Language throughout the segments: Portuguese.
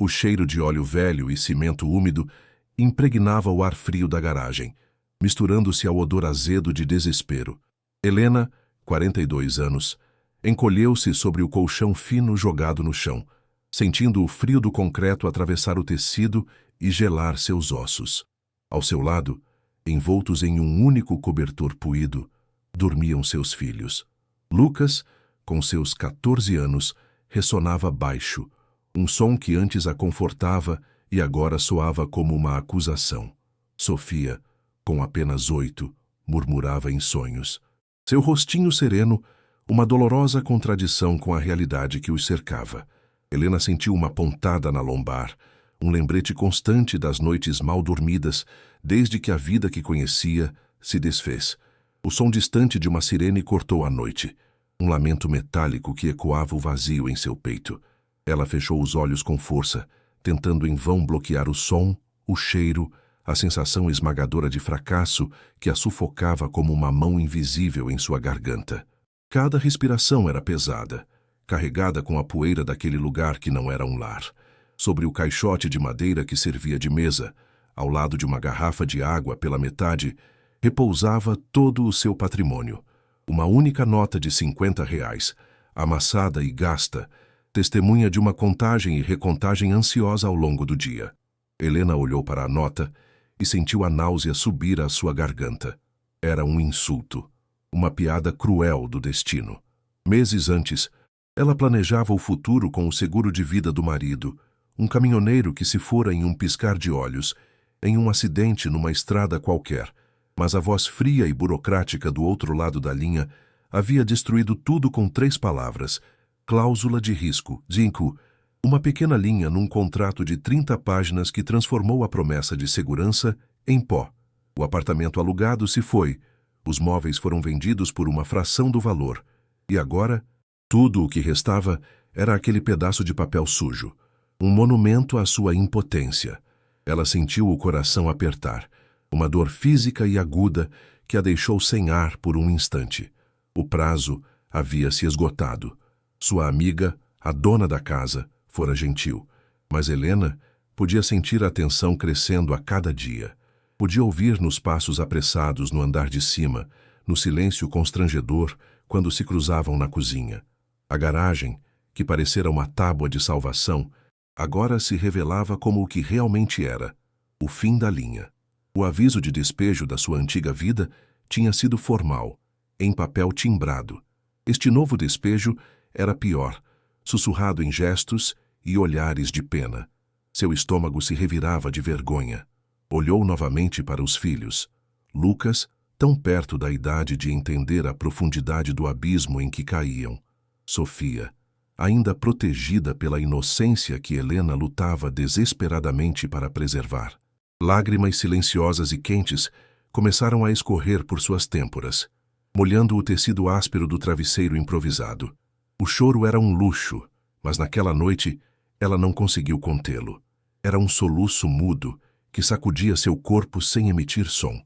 O cheiro de óleo velho e cimento úmido impregnava o ar frio da garagem, misturando-se ao odor azedo de desespero. Helena, 42 anos, encolheu-se sobre o colchão fino jogado no chão, sentindo o frio do concreto atravessar o tecido e gelar seus ossos. Ao seu lado, envoltos em um único cobertor puído, dormiam seus filhos. Lucas, com seus 14 anos, ressonava baixo, um som que antes a confortava e agora soava como uma acusação. Sofia, com apenas 8, murmurava em sonhos. Seu rostinho sereno, uma dolorosa contradição com a realidade que os cercava. Helena sentiu uma pontada na lombar, um lembrete constante das noites mal dormidas, desde que a vida que conhecia se desfez. O som distante de uma sirene cortou a noite, um lamento metálico que ecoava o vazio em seu peito. Ela fechou os olhos com força, tentando em vão bloquear o som, o cheiro, a sensação esmagadora de fracasso que a sufocava como uma mão invisível em sua garganta. Cada respiração era pesada, carregada com a poeira daquele lugar que não era um lar. Sobre o caixote de madeira que servia de mesa, ao lado de uma garrafa de água pela metade, repousava todo o seu patrimônio. Uma única nota de R$ 50, amassada e gasta, testemunha de uma contagem e recontagem ansiosa ao longo do dia. Helena olhou para a nota e sentiu a náusea subir à sua garganta. Era um insulto, uma piada cruel do destino. Meses antes, ela planejava o futuro com o seguro de vida do marido, um caminhoneiro que se fora em um piscar de olhos, em um acidente numa estrada qualquer, mas a voz fria e burocrática do outro lado da linha havia destruído tudo com 3 palavras: cláusula de risco, ZINCO, uma pequena linha num contrato de 30 páginas que transformou a promessa de segurança em pó. O apartamento alugado se foi, os móveis foram vendidos por uma fração do valor, e agora, tudo o que restava era aquele pedaço de papel sujo, um monumento à sua impotência. Ela sentiu o coração apertar, uma dor física e aguda que a deixou sem ar por um instante. O prazo havia se esgotado. Sua amiga, a dona da casa, fora gentil, mas Helena podia sentir a tensão crescendo a cada dia. Podia ouvir nos passos apressados no andar de cima, no silêncio constrangedor quando se cruzavam na cozinha. A garagem, que parecera uma tábua de salvação, agora se revelava como o que realmente era: o fim da linha. O aviso de despejo da sua antiga vida tinha sido formal, em papel timbrado. Este novo despejo era pior, sussurrado em gestos e olhares de pena. Seu estômago se revirava de vergonha. Olhou novamente para os filhos. Lucas, tão perto da idade de entender a profundidade do abismo em que caíam. Sofia, ainda protegida pela inocência que Helena lutava desesperadamente para preservar. Lágrimas silenciosas e quentes começaram a escorrer por suas têmporas, molhando o tecido áspero do travesseiro improvisado. O choro era um luxo, mas naquela noite ela não conseguiu contê-lo. Era um soluço mudo que sacudia seu corpo sem emitir som.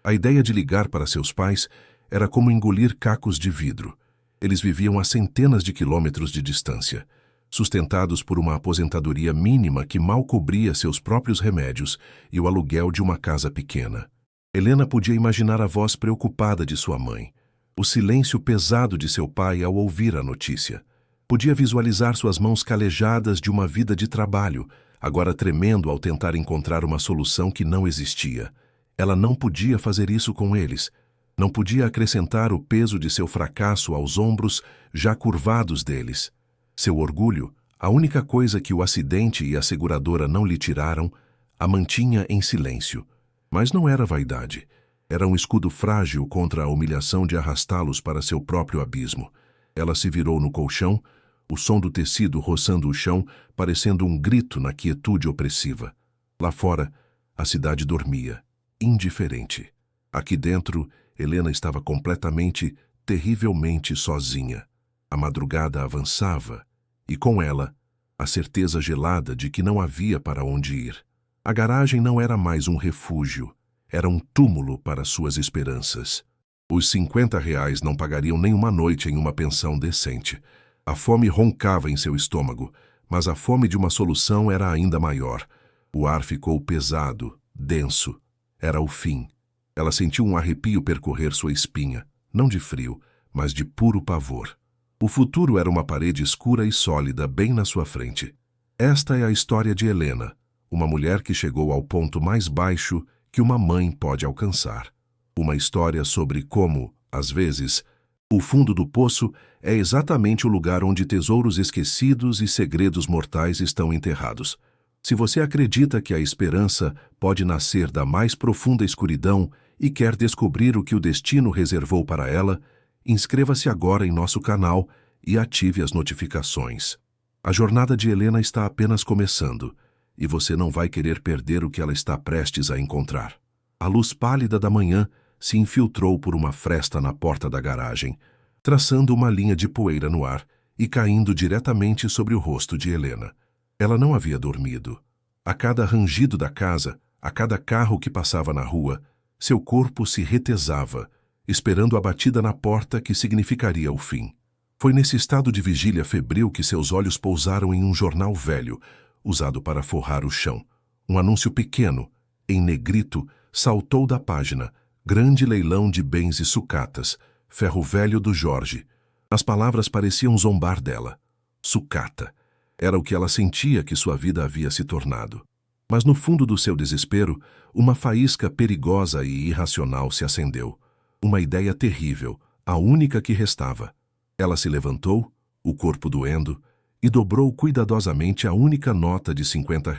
A ideia de ligar para seus pais era como engolir cacos de vidro. Eles viviam a centenas de quilômetros de distância, sustentados por uma aposentadoria mínima que mal cobria seus próprios remédios e o aluguel de uma casa pequena. Helena podia imaginar a voz preocupada de sua mãe, o silêncio pesado de seu pai ao ouvir a notícia. Podia visualizar suas mãos calejadas de uma vida de trabalho, agora tremendo ao tentar encontrar uma solução que não existia. Ela não podia fazer isso com eles. Não podia acrescentar o peso de seu fracasso aos ombros já curvados deles. Seu orgulho, a única coisa que o acidente e a seguradora não lhe tiraram, a mantinha em silêncio. Mas não era vaidade. Era um escudo frágil contra a humilhação de arrastá-los para seu próprio abismo. Ela se virou no colchão, o som do tecido roçando o chão, parecendo um grito na quietude opressiva. Lá fora, a cidade dormia, indiferente. Aqui dentro, Helena estava completamente, terrivelmente sozinha. A madrugada avançava, e com ela, a certeza gelada de que não havia para onde ir. A garagem não era mais um refúgio, era um túmulo para suas esperanças. Os R$ 50 não pagariam nem uma noite em uma pensão decente. A fome roncava em seu estômago, mas a fome de uma solução era ainda maior. O ar ficou pesado, denso. Era o fim. Ela sentiu um arrepio percorrer sua espinha, não de frio, mas de puro pavor. O futuro era uma parede escura e sólida bem na sua frente. Esta é a história de Helena, uma mulher que chegou ao ponto mais baixo que uma mãe pode alcançar. Uma história sobre como, às vezes, o fundo do poço é exatamente o lugar onde tesouros esquecidos e segredos mortais estão enterrados. Se você acredita que a esperança pode nascer da mais profunda escuridão e quer descobrir o que o destino reservou para ela, inscreva-se agora em nosso canal e ative as notificações. A jornada de Helena está apenas começando, e você não vai querer perder o que ela está prestes a encontrar. A luz pálida da manhã se infiltrou por uma fresta na porta da garagem, traçando uma linha de poeira no ar e caindo diretamente sobre o rosto de Helena. Ela não havia dormido. A cada rangido da casa, a cada carro que passava na rua, seu corpo se retesava, esperando a batida na porta que significaria o fim. Foi nesse estado de vigília febril que seus olhos pousaram em um jornal velho, usado para forrar o chão. Um anúncio pequeno, em negrito, saltou da página: grande leilão de bens e sucatas, ferro velho do Jorge. As palavras pareciam zombar dela. Sucata. Era o que ela sentia que sua vida havia se tornado. Mas no fundo do seu desespero, uma faísca perigosa e irracional se acendeu. Uma ideia terrível, a única que restava. Ela se levantou, o corpo doendo, e dobrou cuidadosamente a única nota de R$ 50,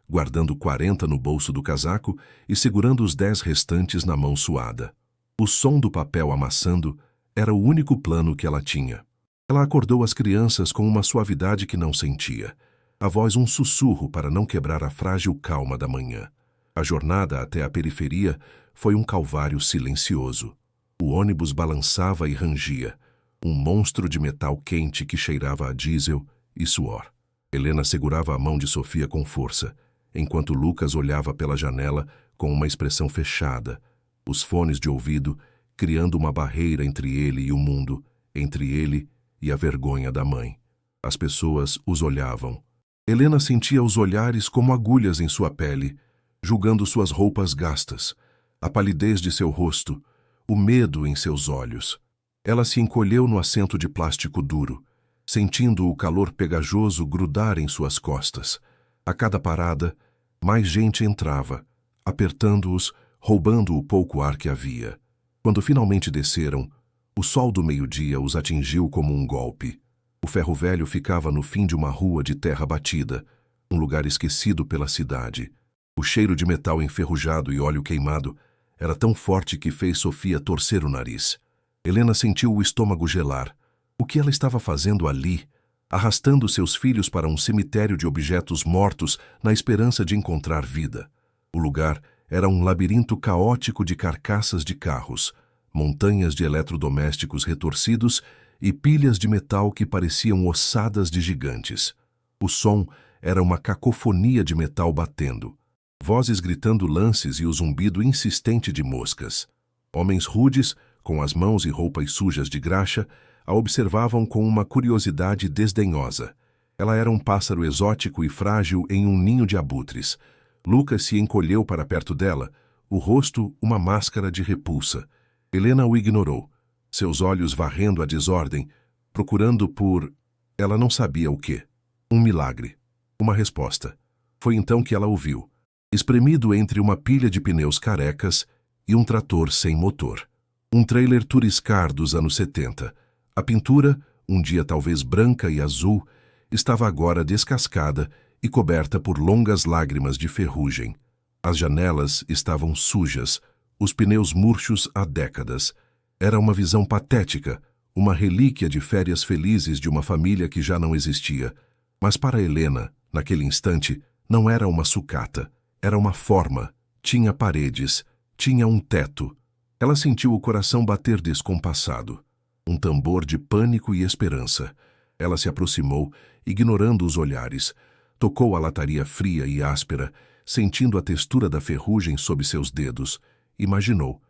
guardando 40 no bolso do casaco e segurando os 10 restantes na mão suada. O som do papel amassando era o único plano que ela tinha. Ela acordou as crianças com uma suavidade que não sentia. A voz um sussurro para não quebrar a frágil calma da manhã. A jornada até a periferia foi um calvário silencioso. O ônibus balançava e rangia, um monstro de metal quente que cheirava a diesel e suor. Helena segurava a mão de Sofia com força, enquanto Lucas olhava pela janela com uma expressão fechada, os fones de ouvido criando uma barreira entre ele e o mundo, entre ele e a vergonha da mãe. As pessoas os olhavam. Helena sentia os olhares como agulhas em sua pele, julgando suas roupas gastas, a palidez de seu rosto, o medo em seus olhos. Ela se encolheu no assento de plástico duro, sentindo o calor pegajoso grudar em suas costas. A cada parada, mais gente entrava, apertando-os, roubando o pouco ar que havia. Quando finalmente desceram, o sol do meio-dia os atingiu como um golpe. O ferro velho ficava no fim de uma rua de terra batida, um lugar esquecido pela cidade. O cheiro de metal enferrujado e óleo queimado era tão forte que fez Sofia torcer o nariz. Helena sentiu o estômago gelar. O que ela estava fazendo ali, arrastando seus filhos para um cemitério de objetos mortos na esperança de encontrar vida? O lugar era um labirinto caótico de carcaças de carros, montanhas de eletrodomésticos retorcidos e pilhas de metal que pareciam ossadas de gigantes. O som era uma cacofonia de metal batendo, vozes gritando lances e o zumbido insistente de moscas. Homens rudes, com as mãos e roupas sujas de graxa, a observavam com uma curiosidade desdenhosa. Ela era um pássaro exótico e frágil em um ninho de abutres. Lucas se encolheu para perto dela, o rosto uma máscara de repulsa. Helena o ignorou, seus olhos varrendo a desordem, procurando por... ela não sabia o quê. Um milagre. Uma resposta. Foi então que ela ouviu, espremido entre uma pilha de pneus carecas e um trator sem motor. Um trailer Touriscar dos anos 70. A pintura, um dia talvez branca e azul, estava agora descascada e coberta por longas lágrimas de ferrugem. As janelas estavam sujas, os pneus murchos há décadas. Era uma visão patética, uma relíquia de férias felizes de uma família que já não existia. Mas para Helena, naquele instante, não era uma sucata. Era uma forma, tinha paredes, tinha um teto. Ela sentiu o coração bater descompassado. Um tambor de pânico e esperança. Ela se aproximou, ignorando os olhares. Tocou a lataria fria e áspera, sentindo a textura da ferrugem sob seus dedos. Imaginou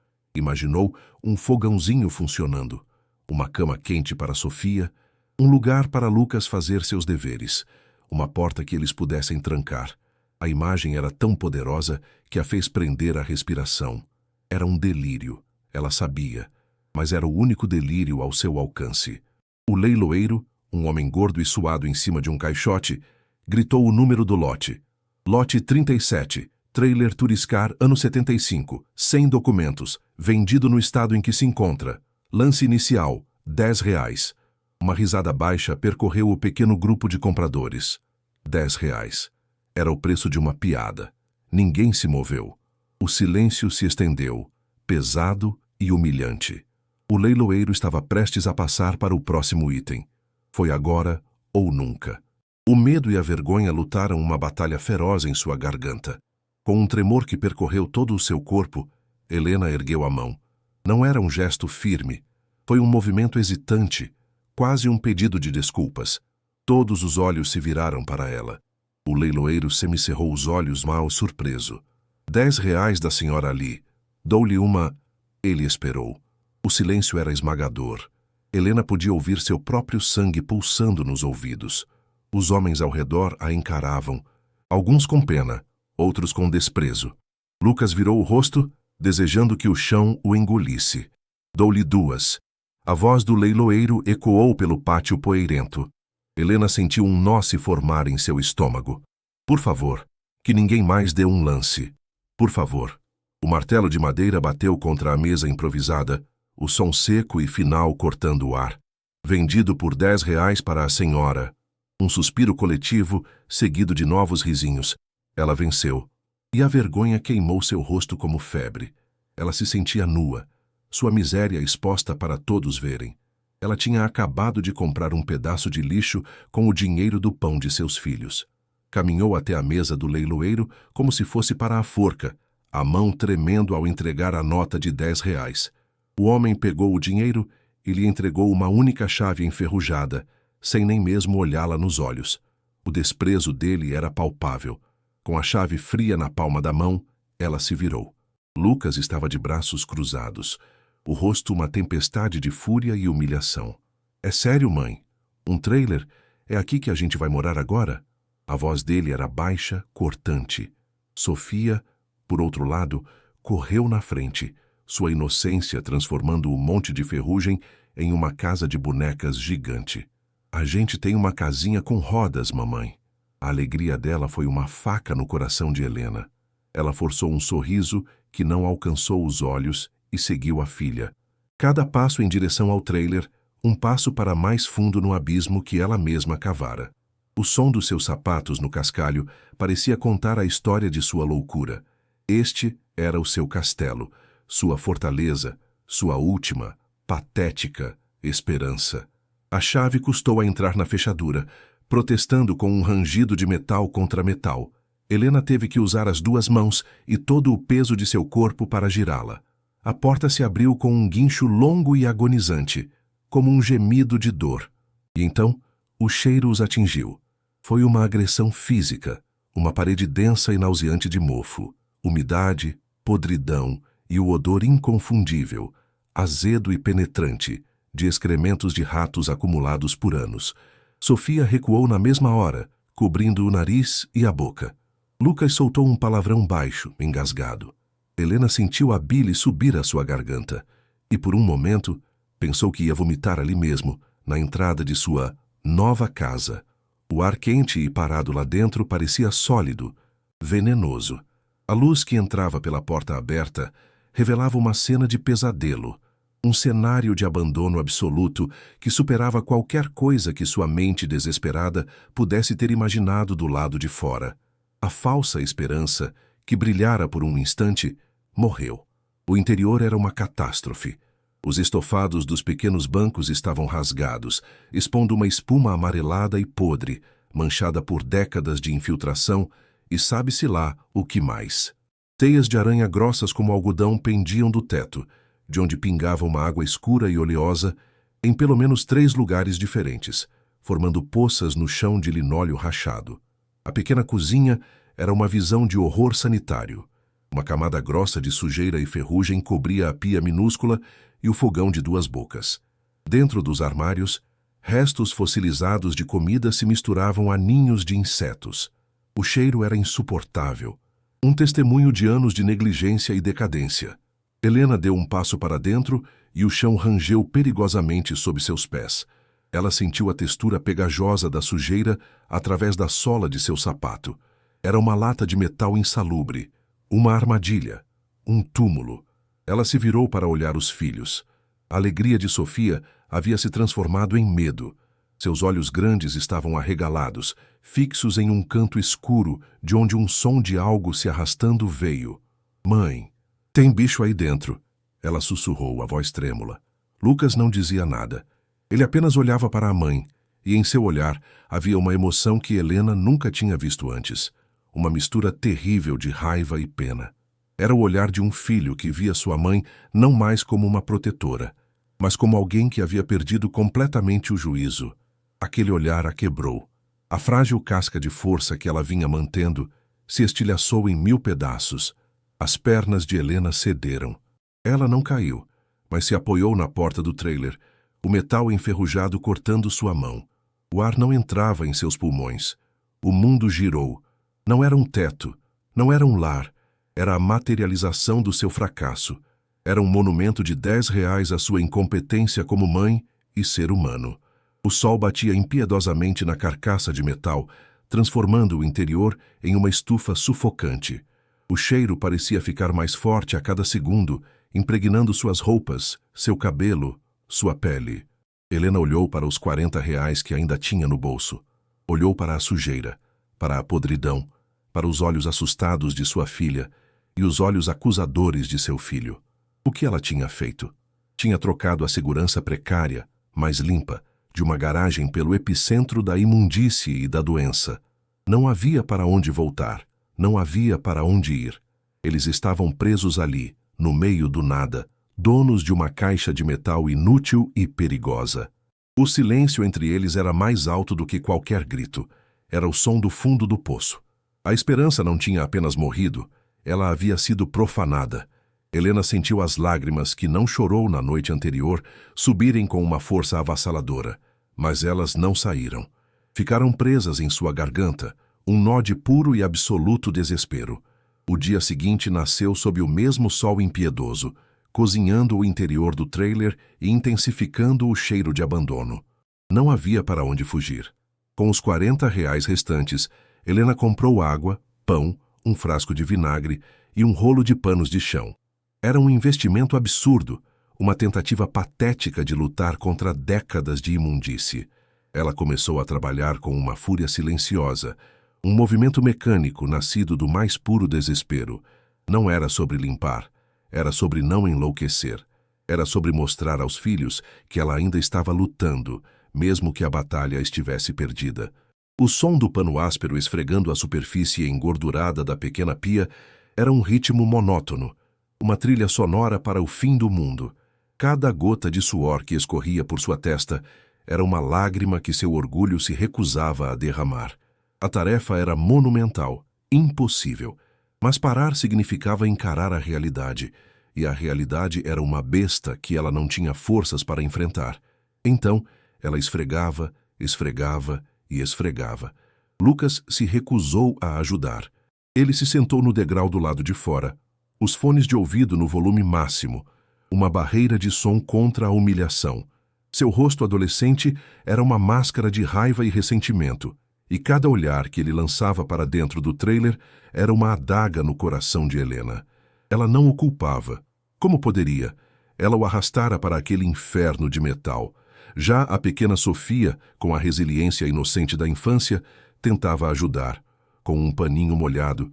um fogãozinho funcionando, uma cama quente para Sofia, um lugar para Lucas fazer seus deveres, uma porta que eles pudessem trancar. A imagem era tão poderosa que a fez prender a respiração. Era um delírio, ela sabia, mas era o único delírio ao seu alcance. O leiloeiro, um homem gordo e suado em cima de um caixote, gritou o número do lote. Lote 37, trailer Turiscar, ano 75, sem documentos, vendido no estado em que se encontra. Lance inicial, R$10. Uma risada baixa percorreu o pequeno grupo de compradores. R$10. Era o preço de uma piada. Ninguém se moveu. O silêncio se estendeu, pesado e humilhante. O leiloeiro estava prestes a passar para o próximo item. Foi agora ou nunca. O medo e a vergonha lutaram uma batalha feroz em sua garganta. Com um tremor que percorreu todo o seu corpo, Helena ergueu a mão. Não era um gesto firme. Foi um movimento hesitante, quase um pedido de desculpas. Todos os olhos se viraram para ela. O leiloeiro semicerrou os olhos mal surpreso. R$10 da senhora ali. Dou-lhe uma... Ele esperou. O silêncio era esmagador. Helena podia ouvir seu próprio sangue pulsando nos ouvidos. Os homens ao redor a encaravam, alguns com pena, outros com desprezo. Lucas virou o rosto, desejando que o chão o engolisse. Dou-lhe 2. A voz do leiloeiro ecoou pelo pátio poeirento. Helena sentiu um nó se formar em seu estômago. Por favor, que ninguém mais dê um lance. Por favor. O martelo de madeira bateu contra a mesa improvisada, o som seco e final cortando o ar. Vendido por R$10 para a senhora. Um suspiro coletivo, seguido de novos risinhos. Ela venceu. E a vergonha queimou seu rosto como febre. Ela se sentia nua, sua miséria exposta para todos verem. Ela tinha acabado de comprar um pedaço de lixo com o dinheiro do pão de seus filhos. Caminhou até a mesa do leiloeiro como se fosse para a forca, a mão tremendo ao entregar a nota de R$10. O homem pegou o dinheiro e lhe entregou uma única chave enferrujada, sem nem mesmo olhá-la nos olhos. O desprezo dele era palpável. Com a chave fria na palma da mão, ela se virou. Lucas estava de braços cruzados, o rosto uma tempestade de fúria e humilhação. É sério, mãe? Um trailer? É aqui que a gente vai morar agora? A voz dele era baixa, cortante. Sofia, por outro lado, correu na frente, sua inocência transformando o monte de ferrugem em uma casa de bonecas gigante. A gente tem uma casinha com rodas, mamãe. A alegria dela foi uma faca no coração de Helena. Ela forçou um sorriso que não alcançou os olhos e seguiu a filha. Cada passo em direção ao trailer, um passo para mais fundo no abismo que ela mesma cavara. O som dos seus sapatos no cascalho parecia contar a história de sua loucura. Este era o seu castelo, sua fortaleza, sua última, patética esperança. A chave custou a entrar na fechadura, protestando com um rangido de metal contra metal. Helena teve que usar as 2 mãos e todo o peso de seu corpo para girá-la. A porta se abriu com um guincho longo e agonizante, como um gemido de dor. E então, o cheiro os atingiu. Foi uma agressão física, uma parede densa e nauseante de mofo, umidade, podridão e o odor inconfundível, azedo e penetrante, de excrementos de ratos acumulados por anos. Sofia recuou na mesma hora, cobrindo o nariz e a boca. Lucas soltou um palavrão baixo, engasgado. Helena sentiu a bile subir à sua garganta e, por um momento, pensou que ia vomitar ali mesmo, na entrada de sua nova casa. O ar quente e parado lá dentro parecia sólido, venenoso. A luz que entrava pela porta aberta revelava uma cena de pesadelo, um cenário de abandono absoluto que superava qualquer coisa que sua mente desesperada pudesse ter imaginado do lado de fora. A falsa esperança, que brilhara por um instante, morreu. O interior era uma catástrofe. Os estofados dos pequenos bancos estavam rasgados, expondo uma espuma amarelada e podre, manchada por décadas de infiltração e sabe-se lá o que mais. Teias de aranha grossas como algodão pendiam do teto, de onde pingava uma água escura e oleosa em pelo menos 3 lugares diferentes, formando poças no chão de linóleo rachado. A pequena cozinha era uma visão de horror sanitário. Uma camada grossa de sujeira e ferrugem cobria a pia minúscula e o fogão de 2 bocas. Dentro dos armários, Restos fossilizados de comida se misturavam a ninhos de insetos. O cheiro era insuportável. Um testemunho de anos de negligência e decadência. Helena deu um passo para dentro e o chão rangeu perigosamente sob seus pés. Ela sentiu a textura pegajosa da sujeira através da sola de seu sapato. Era uma lata de metal insalubre, uma armadilha, um túmulo. Ela se virou para olhar os filhos. A alegria de Sofia havia se transformado em medo. Seus olhos grandes estavam arregalados, fixos em um canto escuro, de onde um som de algo se arrastando veio. Mãe, tem bicho aí dentro, ela sussurrou, a voz trêmula. Lucas não dizia nada. Ele apenas olhava para a mãe, e em seu olhar havia uma emoção que Helena nunca tinha visto antes. Uma mistura terrível de raiva e pena. Era o olhar de um filho que via sua mãe não mais como uma protetora, mas como alguém que havia perdido completamente o juízo. Aquele olhar a quebrou. A frágil casca de força que ela vinha mantendo se estilhaçou em 1000 pedaços. As pernas de Helena cederam. Ela não caiu, mas se apoiou na porta do trailer, o metal enferrujado cortando sua mão. O ar não entrava em seus pulmões. O mundo girou. Não era um teto, não era um lar, era a materialização do seu fracasso. Era um monumento de R$ 10 à sua incompetência como mãe e ser humano. O sol batia impiedosamente na carcaça de metal, transformando o interior em uma estufa sufocante. O cheiro parecia ficar mais forte a cada segundo, impregnando suas roupas, seu cabelo, sua pele. Helena olhou para os R$ 40 que ainda tinha no bolso. Olhou para a sujeira, para a podridão, para os olhos assustados de sua filha e os olhos acusadores de seu filho. O que ela tinha feito? Tinha trocado a segurança precária, mais limpa, de uma garagem pelo epicentro da imundície e da doença. Não havia para onde voltar, não havia para onde ir. Eles estavam presos ali, no meio do nada, donos de uma caixa de metal inútil e perigosa. O silêncio entre eles era mais alto do que qualquer grito. Era o som do fundo do poço. A esperança não tinha apenas morrido, ela havia sido profanada. Helena sentiu as lágrimas que não chorou na noite anterior subirem com uma força avassaladora, mas elas não saíram. Ficaram presas em sua garganta, um nó de puro e absoluto desespero. O dia seguinte nasceu sob o mesmo sol impiedoso, cozinhando o interior do trailer e intensificando o cheiro de abandono. Não havia para onde fugir. Com os R$ 40 restantes, Helena comprou água, pão, um frasco de vinagre e um rolo de panos de chão. Era um investimento absurdo, uma tentativa patética de lutar contra décadas de imundície. Ela começou a trabalhar com uma fúria silenciosa, um movimento mecânico nascido do mais puro desespero. Não era sobre limpar, era sobre não enlouquecer. Era sobre mostrar aos filhos que ela ainda estava lutando, mesmo que a batalha estivesse perdida. O som do pano áspero esfregando a superfície engordurada da pequena pia era um ritmo monótono, uma trilha sonora para o fim do mundo. Cada gota de suor que escorria por sua testa era uma lágrima que seu orgulho se recusava a derramar. A tarefa era monumental, impossível, mas parar significava encarar a realidade, e a realidade era uma besta que ela não tinha forças para enfrentar. Então, ela esfregava, esfregava e esfregava. Lucas se recusou a ajudar. Ele se sentou no degrau do lado de fora, os fones de ouvido no volume máximo, uma barreira de som contra a humilhação. Seu rosto adolescente era uma máscara de raiva e ressentimento, e cada olhar que ele lançava para dentro do trailer era uma adaga no coração de Helena. Ela não o culpava. Como poderia? Ela o arrastara para aquele inferno de metal. Já a pequena Sofia, com a resiliência inocente da infância, tentava ajudar. Com um paninho molhado,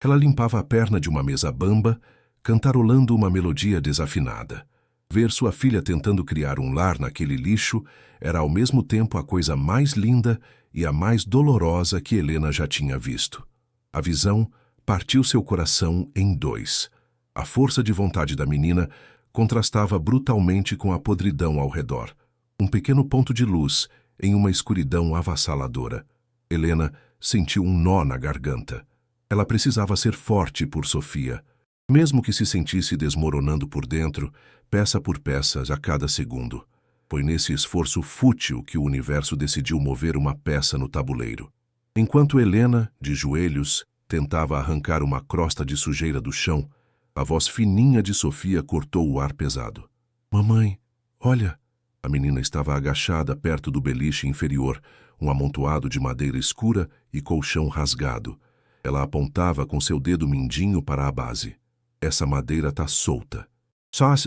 ela limpava a perna de uma mesa bamba, cantarolando uma melodia desafinada. Ver sua filha tentando criar um lar naquele lixo era ao mesmo tempo a coisa mais linda e a mais dolorosa que Helena já tinha visto. A visão partiu seu coração em dois. A força de vontade da menina contrastava brutalmente com a podridão ao redor. Um pequeno ponto de luz em uma escuridão avassaladora. Helena sentiu um nó na garganta. Ela precisava ser forte por Sofia, mesmo que se sentisse desmoronando por dentro, peça por peça a cada segundo. Foi nesse esforço fútil que o universo decidiu mover uma peça no tabuleiro. Enquanto Helena, de joelhos, tentava arrancar uma crosta de sujeira do chão, a voz fininha de Sofia cortou o ar pesado. Mamãe, olha! A menina estava agachada perto do beliche inferior, um amontoado de madeira escura e colchão rasgado. Ela apontava com seu dedo mindinho para a base. Essa madeira tá solta.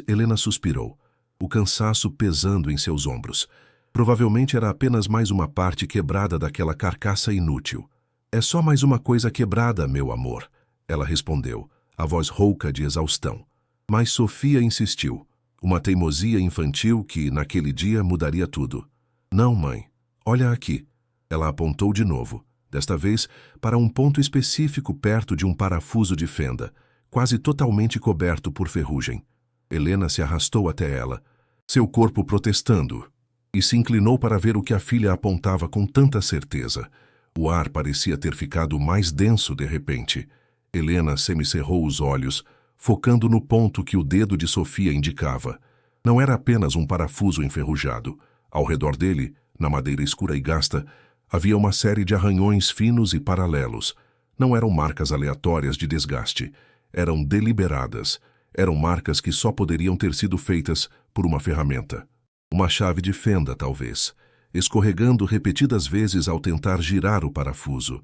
Helena suspirou, o cansaço pesando em seus ombros. Provavelmente era apenas mais uma parte quebrada daquela carcaça inútil. É só mais uma coisa quebrada, meu amor, ela respondeu, a voz rouca de exaustão. Mas Sofia insistiu, uma teimosia infantil que, naquele dia, mudaria tudo. Não, mãe, olha aqui. Ela apontou de novo, desta vez para um ponto específico perto de um parafuso de fenda, quase totalmente coberto por ferrugem. Helena se arrastou até ela, seu corpo protestando, e se inclinou para ver o que a filha apontava com tanta certeza. O ar parecia ter ficado mais denso de repente. Helena semicerrou os olhos, focando no ponto que o dedo de Sofia indicava. Não era apenas um parafuso enferrujado. Ao redor dele, na madeira escura e gasta, havia uma série de arranhões finos e paralelos. Não eram marcas aleatórias de desgaste. Eram deliberadas. Eram marcas que só poderiam ter sido feitas por uma ferramenta. Uma chave de fenda, talvez, escorregando repetidas vezes ao tentar girar o parafuso.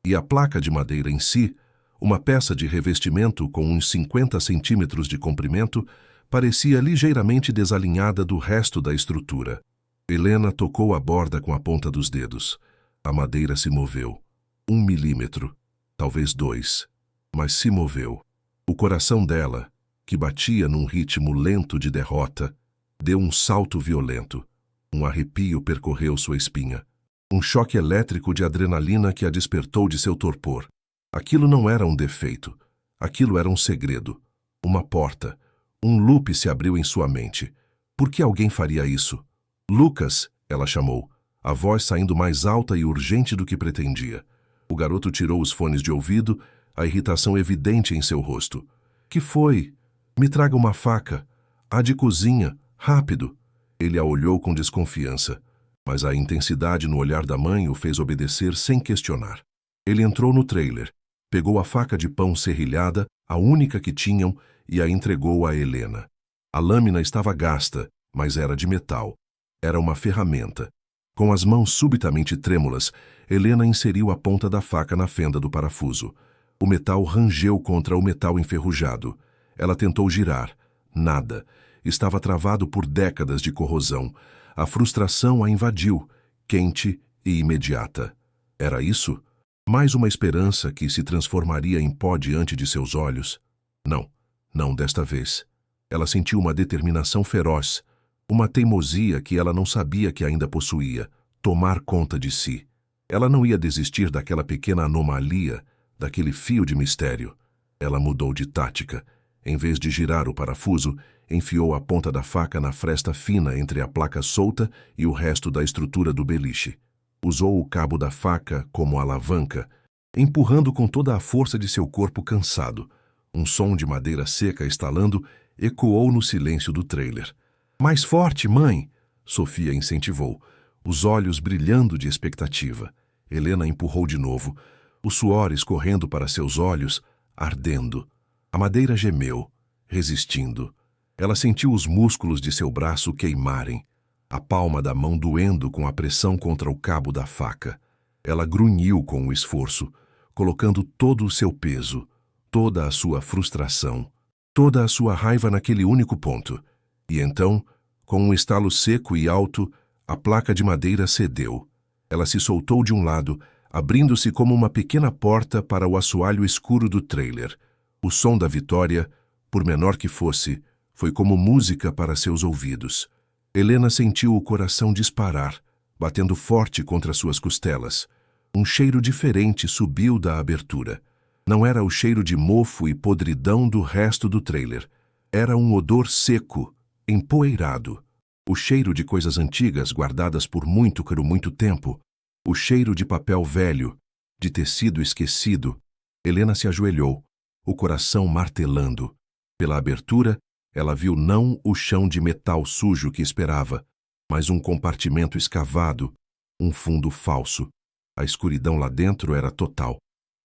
E a placa de madeira em si, uma peça de revestimento com uns 50 centímetros de comprimento, parecia ligeiramente desalinhada do resto da estrutura. Helena tocou a borda com a ponta dos dedos. A madeira se moveu. 1 milímetro, talvez 2, mas se moveu. O coração dela, que batia num ritmo lento de derrota, deu um salto violento. Um arrepio percorreu sua espinha. Um choque elétrico de adrenalina que a despertou de seu torpor. Aquilo não era um defeito. Aquilo era um segredo. Uma porta. Um loop se abriu em sua mente. Por que alguém faria isso? Lucas, ela chamou, a voz saindo mais alta e urgente do que pretendia. O garoto tirou os fones de ouvido, a irritação evidente em seu rosto. Que foi? Me traga uma faca. A de cozinha. Rápido. Ele a olhou com desconfiança, mas a intensidade no olhar da mãe o fez obedecer sem questionar. Ele entrou no trailer, pegou a faca de pão serrilhada, a única que tinham, e a entregou a Helena. A lâmina estava gasta, mas era de metal. Era uma ferramenta. Com as mãos subitamente trêmulas, Helena inseriu a ponta da faca na fenda do parafuso. O metal rangeu contra o metal enferrujado. Ela tentou girar. Nada. Estava travado por décadas de corrosão. A frustração a invadiu, quente e imediata. Era isso? Mais uma esperança que se transformaria em pó diante de seus olhos? Não, não desta vez. Ela sentiu uma determinação feroz, uma teimosia que ela não sabia que ainda possuía, tomar conta de si. Ela não ia desistir daquela pequena anomalia, daquele fio de mistério. Ela mudou de tática. Em vez de girar o parafuso, enfiou a ponta da faca na fresta fina entre a placa solta e o resto da estrutura do beliche. Usou o cabo da faca como alavanca, empurrando com toda a força de seu corpo cansado. Um som de madeira seca estalando ecoou no silêncio do trailer. Mais forte, mãe! Sofia incentivou, os olhos brilhando de expectativa. Helena empurrou de novo, o suor escorrendo para seus olhos, ardendo. A madeira gemeu, resistindo. Ela sentiu os músculos de seu braço queimarem, a palma da mão doendo com a pressão contra o cabo da faca. Ela grunhiu com o esforço, colocando todo o seu peso, toda a sua frustração, toda a sua raiva naquele único ponto. E então, com um estalo seco e alto, a placa de madeira cedeu. Ela se soltou de um lado, abrindo-se como uma pequena porta para o assoalho escuro do trailer. O som da vitória, por menor que fosse, foi como música para seus ouvidos. Helena sentiu o coração disparar, batendo forte contra suas costelas. Um cheiro diferente subiu da abertura. Não era o cheiro de mofo e podridão do resto do trailer. Era um odor seco, empoeirado. O cheiro de coisas antigas guardadas por muito tempo. O cheiro de papel velho, de tecido esquecido. Helena se ajoelhou, o coração martelando. Pela abertura, ela viu não o chão de metal sujo que esperava, mas um compartimento escavado, um fundo falso. A escuridão lá dentro era total.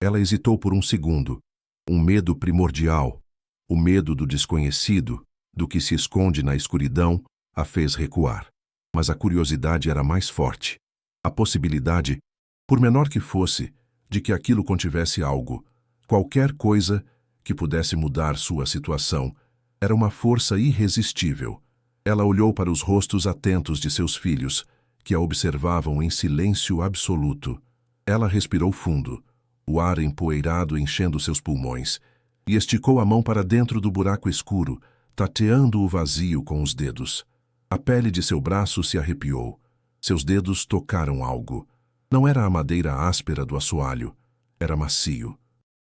Ela hesitou por um segundo. Um medo primordial, o medo do desconhecido, do que se esconde na escuridão, a fez recuar. Mas a curiosidade era mais forte. A possibilidade, por menor que fosse, de que aquilo contivesse algo, qualquer coisa que pudesse mudar sua situação, era uma força irresistível. Ela olhou para os rostos atentos de seus filhos, que a observavam em silêncio absoluto. Ela respirou fundo, o ar empoeirado enchendo seus pulmões, e esticou a mão para dentro do buraco escuro, tateando o vazio com os dedos. A pele de seu braço se arrepiou. Seus dedos tocaram algo. Não era a madeira áspera do assoalho. Era macio.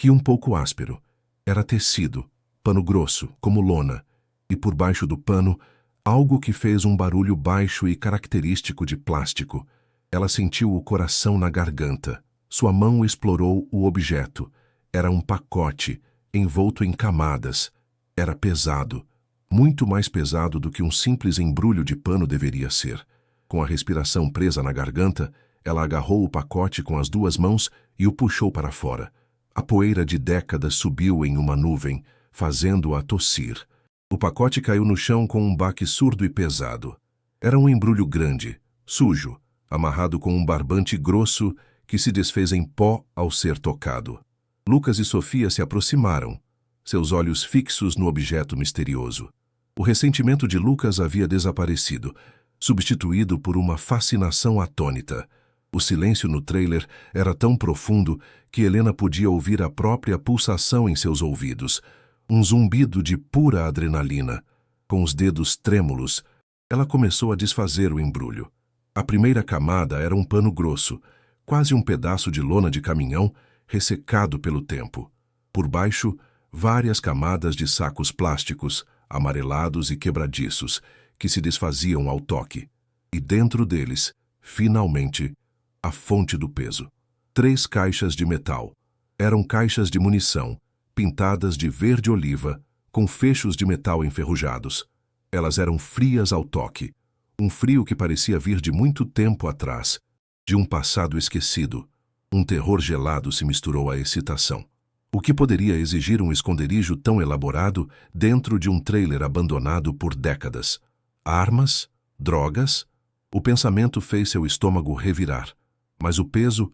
E um pouco áspero. Era tecido, pano grosso, como lona, e por baixo do pano, algo que fez um barulho baixo e característico de plástico. Ela sentiu o coração na garganta. Sua mão explorou o objeto. Era um pacote, envolto em camadas. Era pesado, muito mais pesado do que um simples embrulho de pano deveria ser. Com a respiração presa na garganta, ela agarrou o pacote com as duas mãos e o puxou para fora. A poeira de décadas subiu em uma nuvem, fazendo-a tossir. O pacote caiu no chão com um baque surdo e pesado. Era um embrulho grande, sujo, amarrado com um barbante grosso que se desfez em pó ao ser tocado. Lucas e Sofia se aproximaram, seus olhos fixos no objeto misterioso. O ressentimento de Lucas havia desaparecido, substituído por uma fascinação atônita. O silêncio no trailer era tão profundo que Helena podia ouvir a própria pulsação em seus ouvidos, um zumbido de pura adrenalina. Com os dedos trêmulos, ela começou a desfazer o embrulho. A primeira camada era um pano grosso, quase um pedaço de lona de caminhão ressecado pelo tempo. Por baixo, várias camadas de sacos plásticos, amarelados e quebradiços, que se desfaziam ao toque. E dentro deles, finalmente, a fonte do peso. 3 caixas de metal. Eram caixas de munição, pintadas de verde-oliva, com fechos de metal enferrujados. Elas eram frias ao toque, um frio que parecia vir de muito tempo atrás, de um passado esquecido. Um terror gelado se misturou à excitação. O que poderia exigir um esconderijo tão elaborado dentro de um trailer abandonado por décadas? Armas? Drogas? O pensamento fez seu estômago revirar. Mas o peso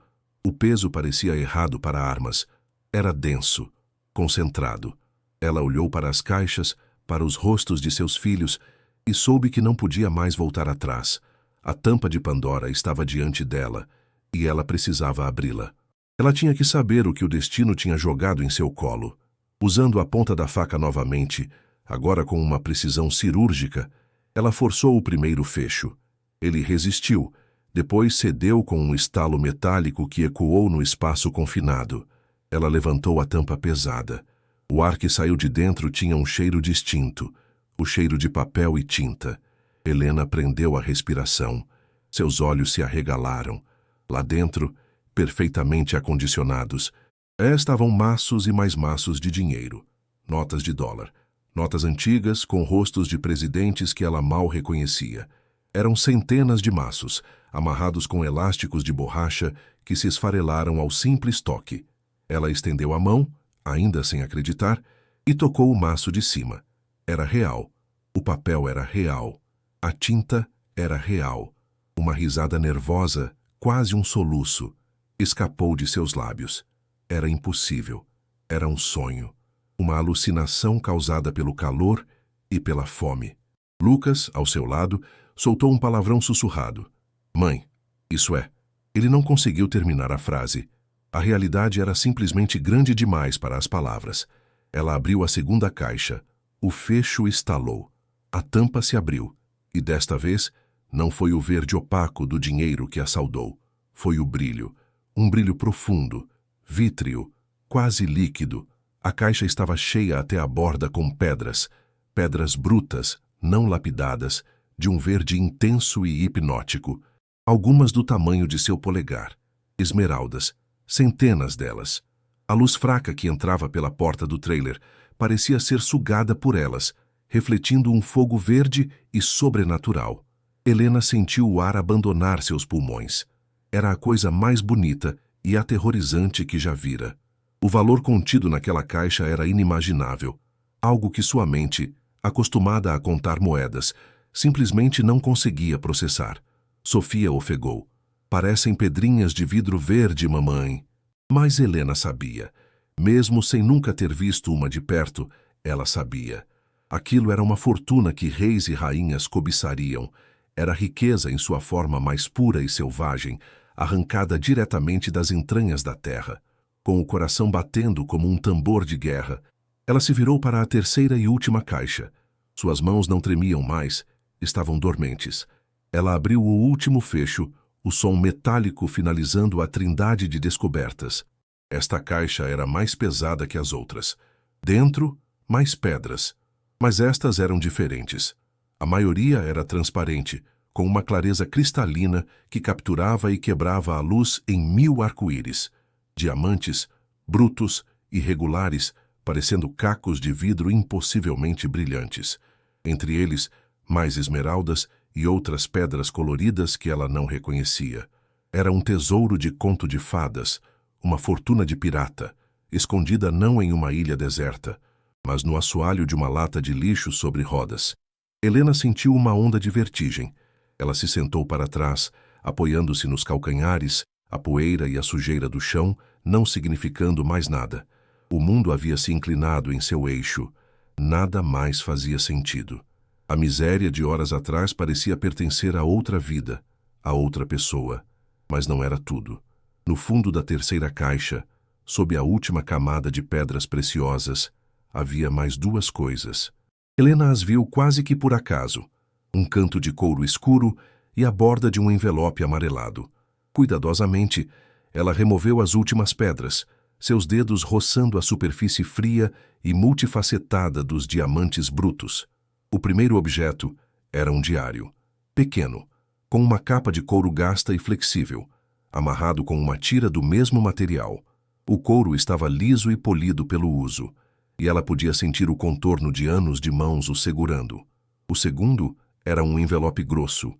parecia errado para armas. Era denso, concentrado. Ela olhou para as caixas, para os rostos de seus filhos, e soube que não podia mais voltar atrás. A tampa de Pandora estava diante dela, e ela precisava abri-la. Ela tinha que saber o que o destino tinha jogado em seu colo. Usando a ponta da faca novamente, agora com uma precisão cirúrgica, ela forçou o primeiro fecho. Ele resistiu, depois cedeu com um estalo metálico que ecoou no espaço confinado. Ela levantou a tampa pesada. O ar que saiu de dentro tinha um cheiro distinto, o cheiro de papel e tinta. Helena prendeu a respiração. Seus olhos se arregalaram. Lá dentro, perfeitamente acondicionados, estavam maços e mais maços de dinheiro. Notas de dólar. Notas antigas com rostos de presidentes que ela mal reconhecia. Eram centenas de maços, amarrados com elásticos de borracha que se esfarelaram ao simples toque. Ela estendeu a mão, ainda sem acreditar, e tocou o maço de cima. Era real. O papel era real. A tinta era real. Uma risada nervosa, quase um soluço, escapou de seus lábios. Era impossível. Era um sonho. Uma alucinação causada pelo calor e pela fome. Lucas, ao seu lado, soltou um palavrão sussurrado. Mãe, isso é. Ele não conseguiu terminar a frase. A realidade era simplesmente grande demais para as palavras. Ela abriu a segunda caixa. O fecho estalou. A tampa se abriu. E desta vez, não foi o verde opaco do dinheiro que a saudou. Foi o brilho. Um brilho profundo, vítreo, quase líquido. A caixa estava cheia até a borda com pedras. Pedras brutas, não lapidadas, de um verde intenso e hipnótico. Algumas do tamanho de seu polegar. Esmeraldas, centenas delas. A luz fraca que entrava pela porta do trailer parecia ser sugada por elas, refletindo um fogo verde e sobrenatural. Helena sentiu o ar abandonar seus pulmões. Era a coisa mais bonita e aterrorizante que já vira. O valor contido naquela caixa era inimaginável, algo que sua mente, acostumada a contar moedas, simplesmente não conseguia processar. Sofia ofegou. Parecem pedrinhas de vidro verde, mamãe. Mas Helena sabia. Mesmo sem nunca ter visto uma de perto, ela sabia. Aquilo era uma fortuna que reis e rainhas cobiçariam. Era riqueza em sua forma mais pura e selvagem, arrancada diretamente das entranhas da terra. Com o coração batendo como um tambor de guerra, ela se virou para a terceira e última caixa. Suas mãos não tremiam mais, estavam dormentes. Ela abriu o último fecho, o som metálico finalizando a trindade de descobertas. Esta caixa era mais pesada que as outras. Dentro, mais pedras. Mas estas eram diferentes. A maioria era transparente, com uma clareza cristalina que capturava e quebrava a luz em 1000 arco-íris. Diamantes, brutos, irregulares, parecendo cacos de vidro impossivelmente brilhantes. Entre eles, mais esmeraldas e outras pedras coloridas que ela não reconhecia. Era um tesouro de conto de fadas, uma fortuna de pirata, escondida não em uma ilha deserta, mas no assoalho de uma lata de lixo sobre rodas. Helena sentiu uma onda de vertigem. Ela se sentou para trás, apoiando-se nos calcanhares, a poeira e a sujeira do chão, não significando mais nada. O mundo havia se inclinado em seu eixo. Nada mais fazia sentido. A miséria de horas atrás parecia pertencer a outra vida, a outra pessoa. Mas não era tudo. No fundo da terceira caixa, sob a última camada de pedras preciosas, havia mais 2 coisas. Helena as viu quase que por acaso. Um canto de couro escuro e a borda de um envelope amarelado. Cuidadosamente, ela removeu as últimas pedras, seus dedos roçando a superfície fria e multifacetada dos diamantes brutos. O primeiro objeto era um diário, pequeno, com uma capa de couro gasta e flexível, amarrado com uma tira do mesmo material. O couro estava liso e polido pelo uso, e ela podia sentir o contorno de anos de mãos o segurando. O segundo era um envelope grosso,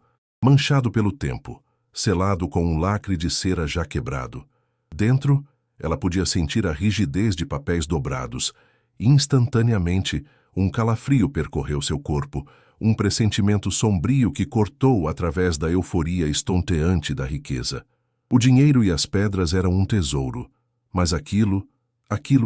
manchado pelo tempo, selado com um lacre de cera já quebrado. Dentro, ela podia sentir a rigidez de papéis dobrados. Instantaneamente, um calafrio percorreu seu corpo, um pressentimento sombrio que cortou através da euforia estonteante da riqueza. O dinheiro e as pedras eram um tesouro, mas aquilo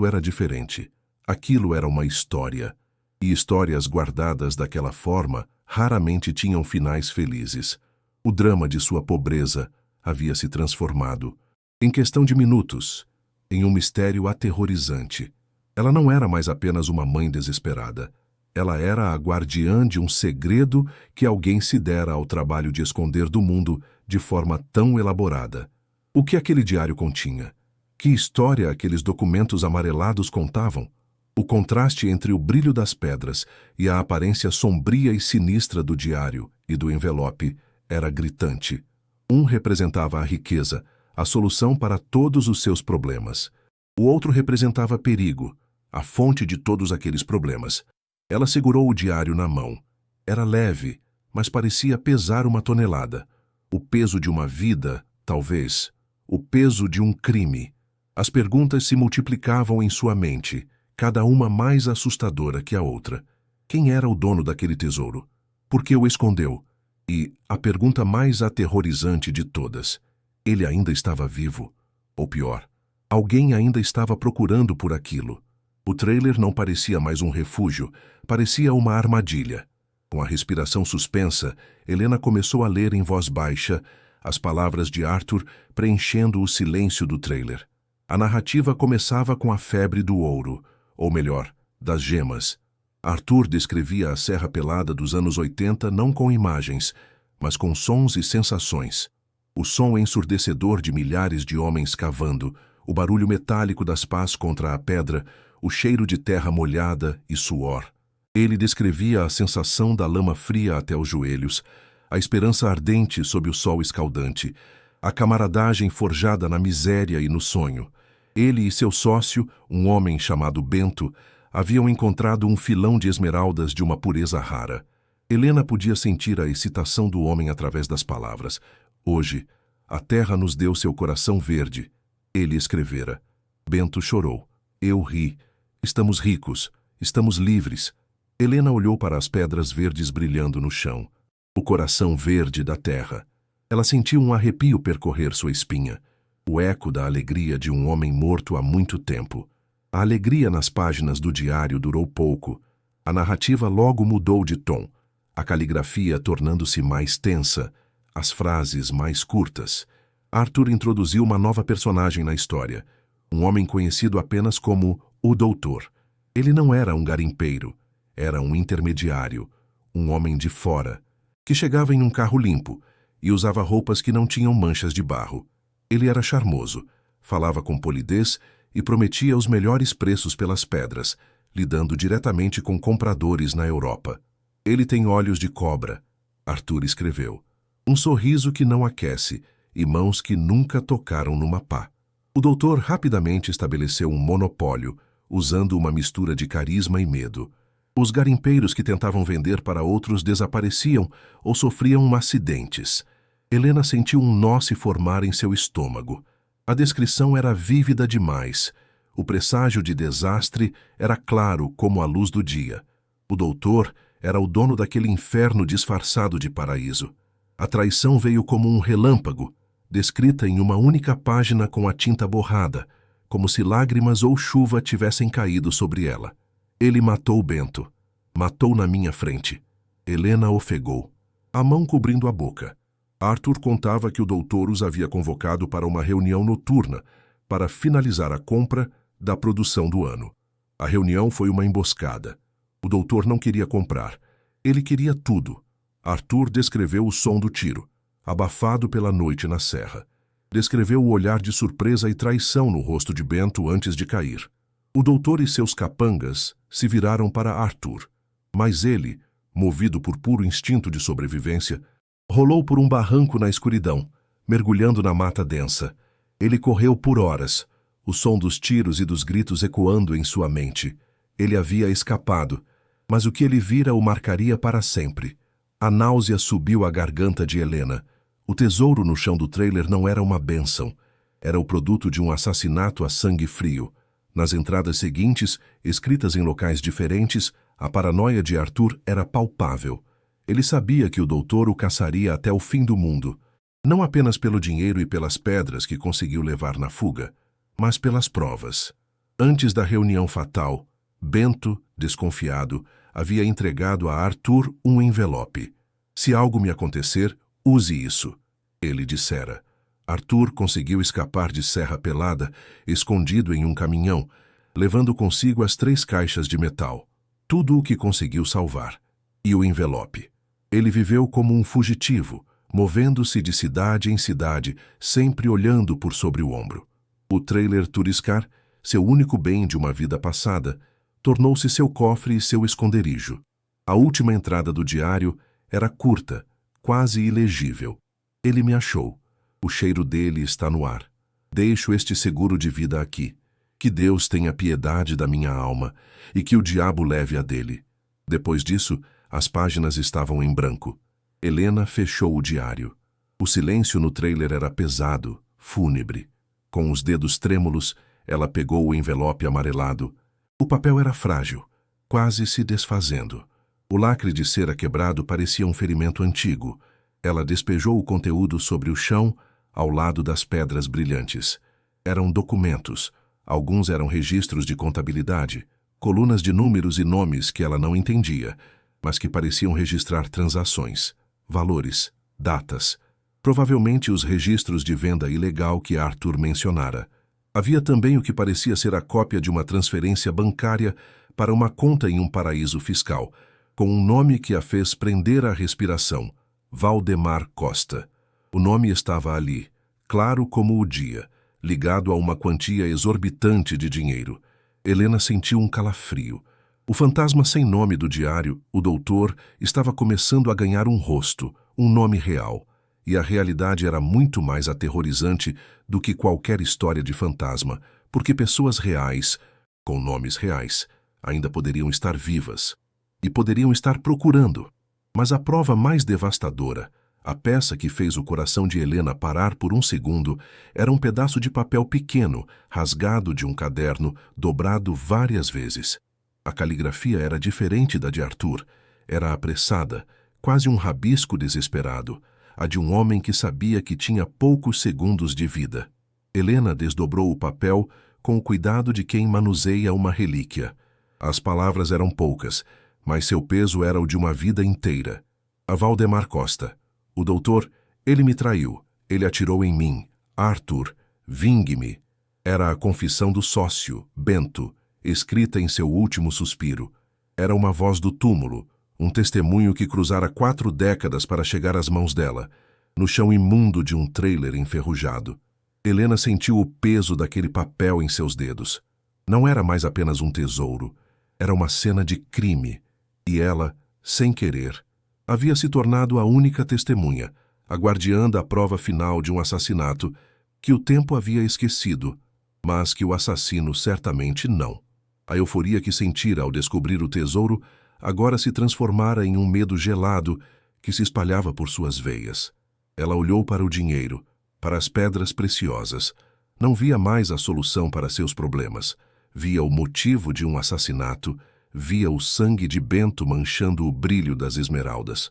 era diferente. Aquilo era uma história. E histórias guardadas daquela forma raramente tinham finais felizes. O drama de sua pobreza havia se transformado, em questão de minutos, em um mistério aterrorizante. Ela não era mais apenas uma mãe desesperada. Ela era a guardiã de um segredo que alguém se dera ao trabalho de esconder do mundo de forma tão elaborada. O que aquele diário continha? Que história aqueles documentos amarelados contavam? O contraste entre o brilho das pedras e a aparência sombria e sinistra do diário e do envelope era gritante. Um representava a riqueza, a solução para todos os seus problemas. O outro representava perigo, a fonte de todos aqueles problemas. Ela segurou o diário na mão. Era leve, mas parecia pesar 1 tonelada. O peso de uma vida, talvez. O peso de um crime. As perguntas se multiplicavam em sua mente, cada uma mais assustadora que a outra. Quem era o dono daquele tesouro? Por que o escondeu? E, a pergunta mais aterrorizante de todas, ele ainda estava vivo? Ou pior, alguém ainda estava procurando por aquilo? O trailer não parecia mais um refúgio, parecia uma armadilha. Com a respiração suspensa, Helena começou a ler em voz baixa as palavras de Arthur preenchendo o silêncio do trailer. A narrativa começava com a febre do ouro, ou melhor, das gemas. Arthur descrevia a Serra Pelada dos anos 80 não com imagens, mas com sons e sensações. O som ensurdecedor de milhares de homens cavando, o barulho metálico das pás contra a pedra, o cheiro de terra molhada e suor. Ele descrevia a sensação da lama fria até os joelhos, a esperança ardente sob o sol escaldante, a camaradagem forjada na miséria e no sonho. Ele e seu sócio, um homem chamado Bento, haviam encontrado um filão de esmeraldas de uma pureza rara. Helena podia sentir a excitação do homem através das palavras. Hoje, a terra nos deu seu coração verde. Ele escrevera. Bento chorou. Eu ri. Estamos ricos. Estamos livres. Helena olhou para as pedras verdes brilhando no chão. O coração verde da terra. Ela sentiu um arrepio percorrer sua espinha. O eco da alegria de um homem morto há muito tempo. A alegria nas páginas do diário durou pouco. A narrativa logo mudou de tom. A caligrafia tornando-se mais tensa. As frases mais curtas. Arthur introduziu uma nova personagem na história. Um homem conhecido apenas como o Doutor. Ele não era um garimpeiro. Era um intermediário. Um homem de fora. Que chegava em um carro limpo e usava roupas que não tinham manchas de barro. Ele era charmoso, falava com polidez e prometia os melhores preços pelas pedras, lidando diretamente com compradores na Europa. Ele tem olhos de cobra, Arthur escreveu. Um sorriso que não aquece e mãos que nunca tocaram numa pá. O doutor rapidamente estabeleceu um monopólio, usando uma mistura de carisma e medo. Os garimpeiros que tentavam vender para outros desapareciam ou sofriam acidentes. Helena sentiu um nó se formar em seu estômago. A descrição era vívida demais. O presságio de desastre era claro como a luz do dia. O doutor era o dono daquele inferno disfarçado de paraíso. A traição veio como um relâmpago, descrita em uma única página com a tinta borrada, como se lágrimas ou chuva tivessem caído sobre ela. Ele matou Bento. Matou na minha frente. Helena ofegou, a mão cobrindo a boca. Arthur contava que o doutor os havia convocado para uma reunião noturna para finalizar a compra da produção do ano. A reunião foi uma emboscada. O doutor não queria comprar. Ele queria tudo. Arthur descreveu o som do tiro, abafado pela noite na serra. Descreveu o olhar de surpresa e traição no rosto de Bento antes de cair. O doutor e seus capangas se viraram para Arthur, mas ele, movido por puro instinto de sobrevivência, rolou por um barranco na escuridão, mergulhando na mata densa. Ele correu por horas, o som dos tiros e dos gritos ecoando em sua mente. Ele havia escapado, mas o que ele vira o marcaria para sempre. A náusea subiu à garganta de Helena. O tesouro no chão do trailer não era uma bênção. Era o produto de um assassinato a sangue frio. Nas entradas seguintes, escritas em locais diferentes, a paranoia de Arthur era palpável. Ele sabia que o doutor o caçaria até o fim do mundo, não apenas pelo dinheiro e pelas pedras que conseguiu levar na fuga, mas pelas provas. Antes da reunião fatal, Bento, desconfiado, havia entregado a Arthur um envelope. Se algo me acontecer, use isso, ele dissera. Arthur conseguiu escapar de Serra Pelada, escondido em um caminhão, levando consigo as 3 caixas de metal, tudo o que conseguiu salvar, e o envelope. Ele viveu como um fugitivo, movendo-se de cidade em cidade, sempre olhando por sobre o ombro. O trailer Turiscar, seu único bem de uma vida passada, tornou-se seu cofre e seu esconderijo. A última entrada do diário era curta, quase ilegível. Ele me achou. O cheiro dele está no ar. Deixo este seguro de vida aqui. Que Deus tenha piedade da minha alma e que o diabo leve a dele. Depois disso, as páginas estavam em branco. Helena fechou o diário. O silêncio no trailer era pesado, fúnebre. Com os dedos trêmulos, ela pegou o envelope amarelado. O papel era frágil, quase se desfazendo. O lacre de cera quebrado parecia um ferimento antigo. Ela despejou o conteúdo sobre o chão, ao lado das pedras brilhantes. Eram documentos. Alguns eram registros de contabilidade, colunas de números e nomes que ela não entendia, mas que pareciam registrar transações, valores, datas. Provavelmente os registros de venda ilegal que Arthur mencionara. Havia também o que parecia ser a cópia de uma transferência bancária para uma conta em um paraíso fiscal, com um nome que a fez prender a respiração: Valdemar Costa. O nome estava ali, claro como o dia, ligado a uma quantia exorbitante de dinheiro. Helena sentiu um calafrio. O fantasma sem nome do diário, o doutor, estava começando a ganhar um rosto, um nome real. E a realidade era muito mais aterrorizante do que qualquer história de fantasma, porque pessoas reais, com nomes reais, ainda poderiam estar vivas. E poderiam estar procurando. Mas a prova mais devastadora, a peça que fez o coração de Helena parar por um segundo, era um pedaço de papel pequeno, rasgado de um caderno, dobrado várias vezes. A caligrafia era diferente da de Arthur. Era apressada, quase um rabisco desesperado, a de um homem que sabia que tinha poucos segundos de vida. Helena desdobrou o papel com o cuidado de quem manuseia uma relíquia. As palavras eram poucas, mas seu peso era o de uma vida inteira. A Valdemar Costa. O doutor, ele me traiu. Ele atirou em mim. Arthur, vingue-me. Era a confissão do sócio, Bento, escrita em seu último suspiro. Era uma voz do túmulo, um testemunho que cruzara 4 décadas para chegar às mãos dela, no chão imundo de um trailer enferrujado. Helena sentiu o peso daquele papel em seus dedos. Não era mais apenas um tesouro, era uma cena de crime, e ela, sem querer, havia se tornado a única testemunha, a guardiã da prova final de um assassinato que o tempo havia esquecido, mas que o assassino certamente não. A euforia que sentira ao descobrir o tesouro agora se transformara em um medo gelado que se espalhava por suas veias. Ela olhou para o dinheiro, para as pedras preciosas. Não via mais a solução para seus problemas. Via o motivo de um assassinato, via o sangue de Bento manchando o brilho das esmeraldas.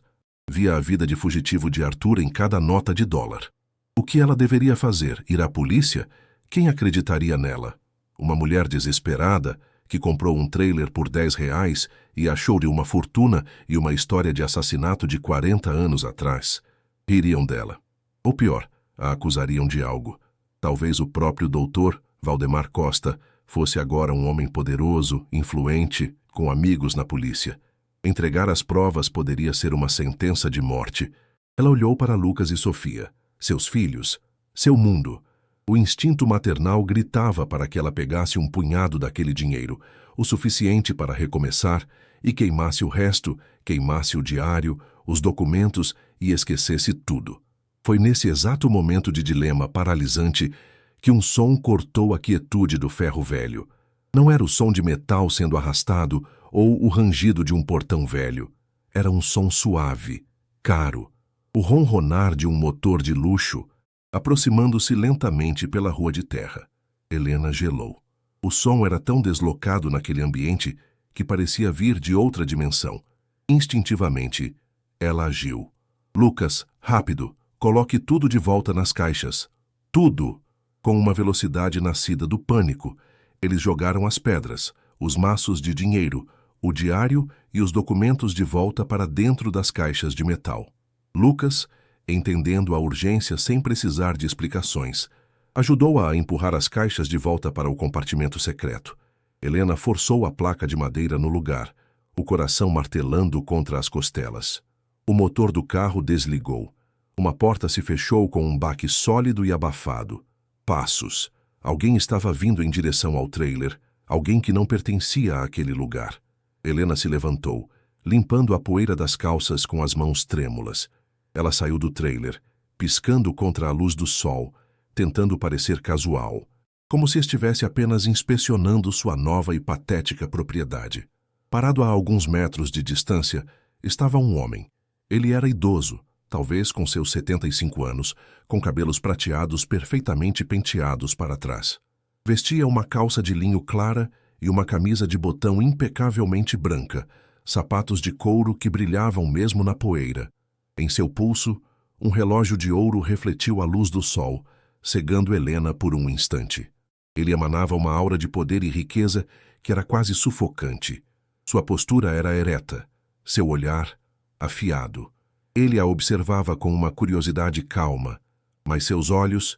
Via a vida de fugitivo de Arthur em cada nota de dólar. O que ela deveria fazer? Ir à polícia? Quem acreditaria nela? Uma mulher desesperada que comprou um trailer por R$ 10 e achou-lhe uma fortuna e uma história de assassinato de 40 anos atrás. Ririam dela. Ou pior, a acusariam de algo. Talvez o próprio doutor, Valdemar Costa, fosse agora um homem poderoso, influente, com amigos na polícia. Entregar as provas poderia ser uma sentença de morte. Ela olhou para Lucas e Sofia, seus filhos, seu mundo. O instinto maternal gritava para que ela pegasse um punhado daquele dinheiro, o suficiente para recomeçar, e queimasse o resto, queimasse o diário, os documentos e esquecesse tudo. Foi nesse exato momento de dilema paralisante que um som cortou a quietude do ferro velho. Não era o som de metal sendo arrastado ou o rangido de um portão velho. Era um som suave, caro, o ronronar de um motor de luxo, aproximando-se lentamente pela rua de terra. Helena gelou. O som era tão deslocado naquele ambiente que parecia vir de outra dimensão. Instintivamente, ela agiu. Lucas, rápido! Coloque tudo de volta nas caixas. Tudo! Com uma velocidade nascida do pânico, eles jogaram as pedras, os maços de dinheiro, o diário e os documentos de volta para dentro das caixas de metal. Lucas, entendendo a urgência sem precisar de explicações, ajudou-a a empurrar as caixas de volta para o compartimento secreto. Helena forçou a placa de madeira no lugar, o coração martelando contra as costelas. O motor do carro desligou. Uma porta se fechou com um baque sólido e abafado. Passos. Alguém estava vindo em direção ao trailer, alguém que não pertencia àquele lugar. Helena se levantou, limpando a poeira das calças com as mãos trêmulas. Ela saiu do trailer, piscando contra a luz do sol, tentando parecer casual, como se estivesse apenas inspecionando sua nova e patética propriedade. Parado a alguns metros de distância, estava um homem. Ele era idoso, talvez com seus 75 anos, com cabelos prateados perfeitamente penteados para trás. Vestia uma calça de linho clara e uma camisa de botão impecavelmente branca, sapatos de couro que brilhavam mesmo na poeira. Em seu pulso, um relógio de ouro refletiu a luz do sol, cegando Helena por um instante. Ele emanava uma aura de poder e riqueza que era quase sufocante. Sua postura era ereta, seu olhar afiado. Ele a observava com uma curiosidade calma, mas seus olhos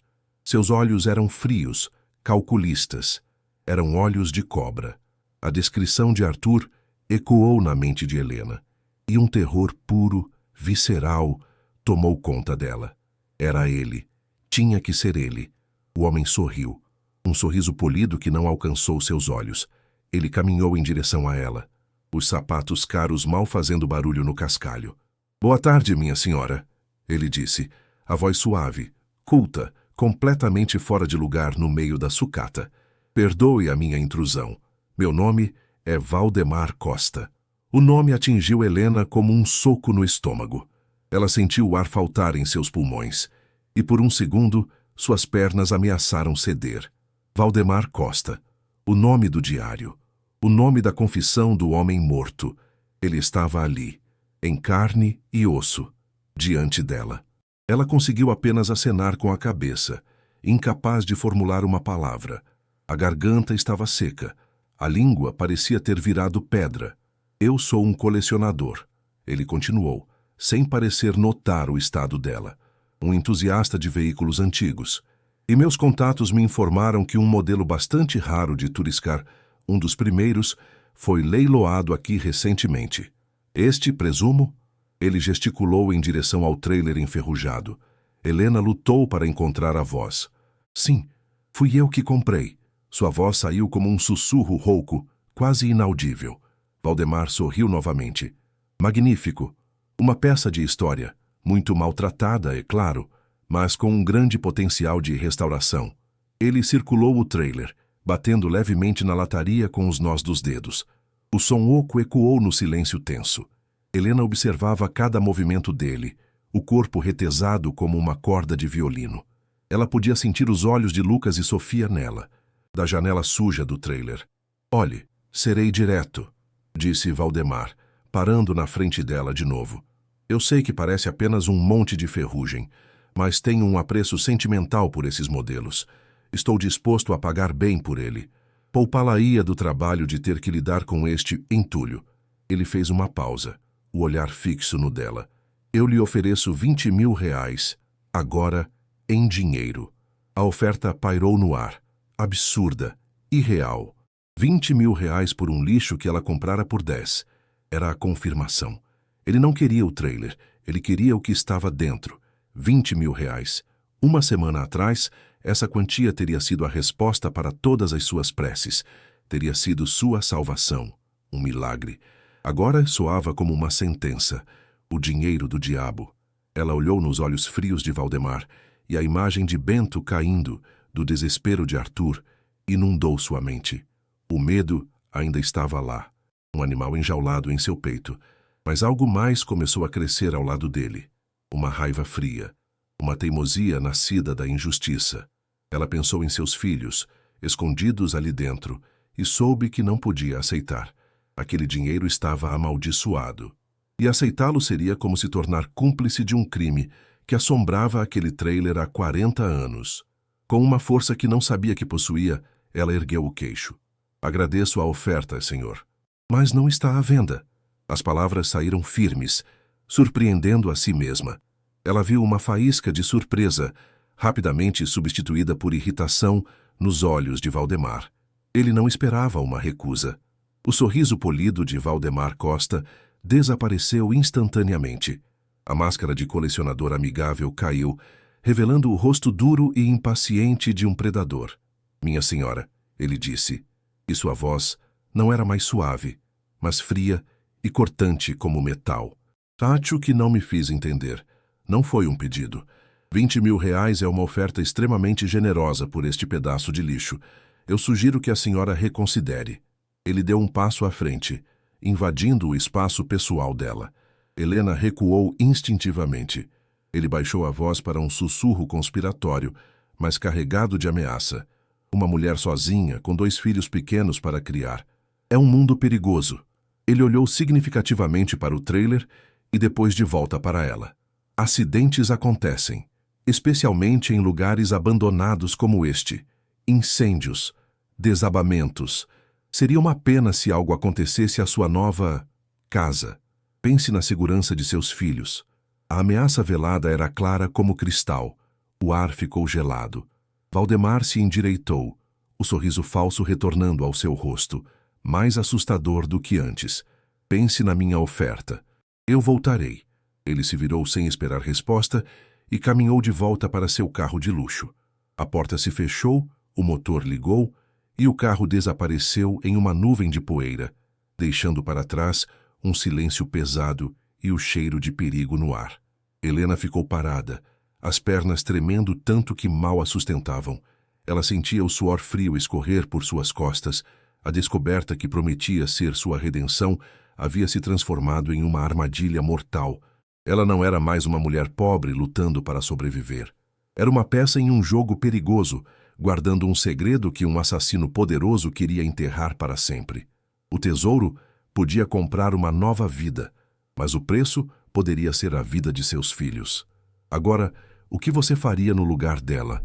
eram frios, calculistas. Eram olhos de cobra. A descrição de Arthur ecoou na mente de Helena, e um terror puro, visceral, tomou conta dela. Era ele. Tinha que ser ele. O homem sorriu. Um sorriso polido que não alcançou seus olhos. Ele caminhou em direção a ela, os sapatos caros mal fazendo barulho no cascalho. "Boa tarde, minha senhora", ele disse, a voz suave, culta, completamente fora de lugar no meio da sucata. "Perdoe a minha intrusão. Meu nome é Valdemar Costa." O nome atingiu Helena como um soco no estômago. Ela sentiu o ar faltar em seus pulmões, e por um segundo, suas pernas ameaçaram ceder. Valdemar Costa. O nome do diário. O nome da confissão do homem morto. Ele estava ali, em carne e osso, diante dela. Ela conseguiu apenas acenar com a cabeça, incapaz de formular uma palavra. A garganta estava seca. A língua parecia ter virado pedra. Eu sou um colecionador, ele continuou, sem parecer notar o estado dela. Um entusiasta de veículos antigos. E meus contatos me informaram que um modelo bastante raro de Turiscar, um dos primeiros, foi leiloado aqui recentemente. Este, presumo? Ele gesticulou em direção ao trailer enferrujado. Helena lutou para encontrar a voz. Sim, fui eu que comprei. Sua voz saiu como um sussurro rouco, quase inaudível. Valdemar sorriu novamente. Magnífico. Uma peça de história. Muito maltratada, é claro, mas com um grande potencial de restauração. Ele circulou o trailer, batendo levemente na lataria com os nós dos dedos. O som oco ecoou no silêncio tenso. Helena observava cada movimento dele, o corpo retesado como uma corda de violino. Ela podia sentir os olhos de Lucas e Sofia nela, da janela suja do trailer. Olhe, serei direto, disse Valdemar, parando na frente dela de novo. Eu sei que parece apenas um monte de ferrugem, mas tenho um apreço sentimental por esses modelos. Estou disposto a pagar bem por ele. Poupá-la-ia do trabalho de ter que lidar com este entulho. Ele fez uma pausa, o olhar fixo no dela. Eu lhe ofereço 20.000 reais, agora em dinheiro. A oferta pairou no ar, absurda, irreal. 20.000 reais por um lixo que ela comprara por 10. Era a confirmação. Ele não queria o trailer, ele queria o que estava dentro. 20.000 reais. Uma semana atrás, essa quantia teria sido a resposta para todas as suas preces. Teria sido sua salvação. Um milagre. Agora soava como uma sentença. O dinheiro do diabo. Ela olhou nos olhos frios de Valdemar, e a imagem de Bento caindo, do desespero de Arthur, inundou sua mente. O medo ainda estava lá, um animal enjaulado em seu peito, mas algo mais começou a crescer ao lado dele. Uma raiva fria, uma teimosia nascida da injustiça. Ela pensou em seus filhos, escondidos ali dentro, e soube que não podia aceitar. Aquele dinheiro estava amaldiçoado. E aceitá-lo seria como se tornar cúmplice de um crime que assombrava aquele trailer há 40 anos. Com uma força que não sabia que possuía, ela ergueu o queixo. Agradeço a oferta, senhor. Mas não está à venda. As palavras saíram firmes, surpreendendo a si mesma. Ela viu uma faísca de surpresa, rapidamente substituída por irritação, nos olhos de Valdemar. Ele não esperava uma recusa. O sorriso polido de Valdemar Costa desapareceu instantaneamente. A máscara de colecionador amigável caiu, revelando o rosto duro e impaciente de um predador. Minha senhora, ele disse, e sua voz não era mais suave, mas fria e cortante como metal. Acho que não me fiz entender. Não foi um pedido. 20.000 reais é uma oferta extremamente generosa por este pedaço de lixo. Eu sugiro que a senhora reconsidere. Ele deu um passo à frente, invadindo o espaço pessoal dela. Helena recuou instintivamente. Ele baixou a voz para um sussurro conspiratório, mas carregado de ameaça. Uma mulher sozinha, com 2 filhos pequenos para criar. É um mundo perigoso. Ele olhou significativamente para o trailer e depois de volta para ela. Acidentes acontecem, especialmente em lugares abandonados como este. Incêndios, desabamentos. Seria uma pena se algo acontecesse à sua nova casa. Pense na segurança de seus filhos. A ameaça velada era clara como cristal. O ar ficou gelado. Valdemar se endireitou, o sorriso falso retornando ao seu rosto, mais assustador do que antes. Pense na minha oferta. Eu voltarei. Ele se virou sem esperar resposta e caminhou de volta para seu carro de luxo. A porta se fechou, o motor ligou e o carro desapareceu em uma nuvem de poeira, deixando para trás um silêncio pesado e o cheiro de perigo no ar. Helena ficou parada, as pernas tremendo tanto que mal a sustentavam. Ela sentia o suor frio escorrer por suas costas, a descoberta que prometia ser sua redenção havia se transformado em uma armadilha mortal. Ela não era mais uma mulher pobre lutando para sobreviver. Era uma peça em um jogo perigoso, guardando um segredo que um assassino poderoso queria enterrar para sempre. O tesouro podia comprar uma nova vida, mas o preço poderia ser a vida de seus filhos. Agora, o que você faria no lugar dela?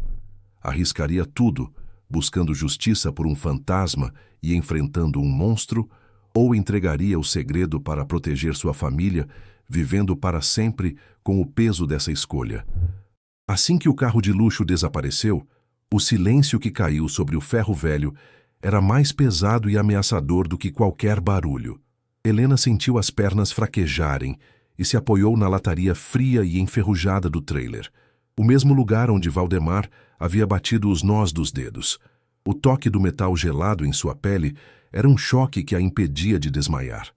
Arriscaria tudo, buscando justiça por um fantasma e enfrentando um monstro, ou entregaria o segredo para proteger sua família, vivendo para sempre com o peso dessa escolha? Assim que o carro de luxo desapareceu, o silêncio que caiu sobre o ferro velho era mais pesado e ameaçador do que qualquer barulho. Helena sentiu as pernas fraquejarem e se apoiou na lataria fria e enferrujada do trailer, o mesmo lugar onde Valdemar havia batido os nós dos dedos. O toque do metal gelado em sua pele era um choque que a impedia de desmaiar.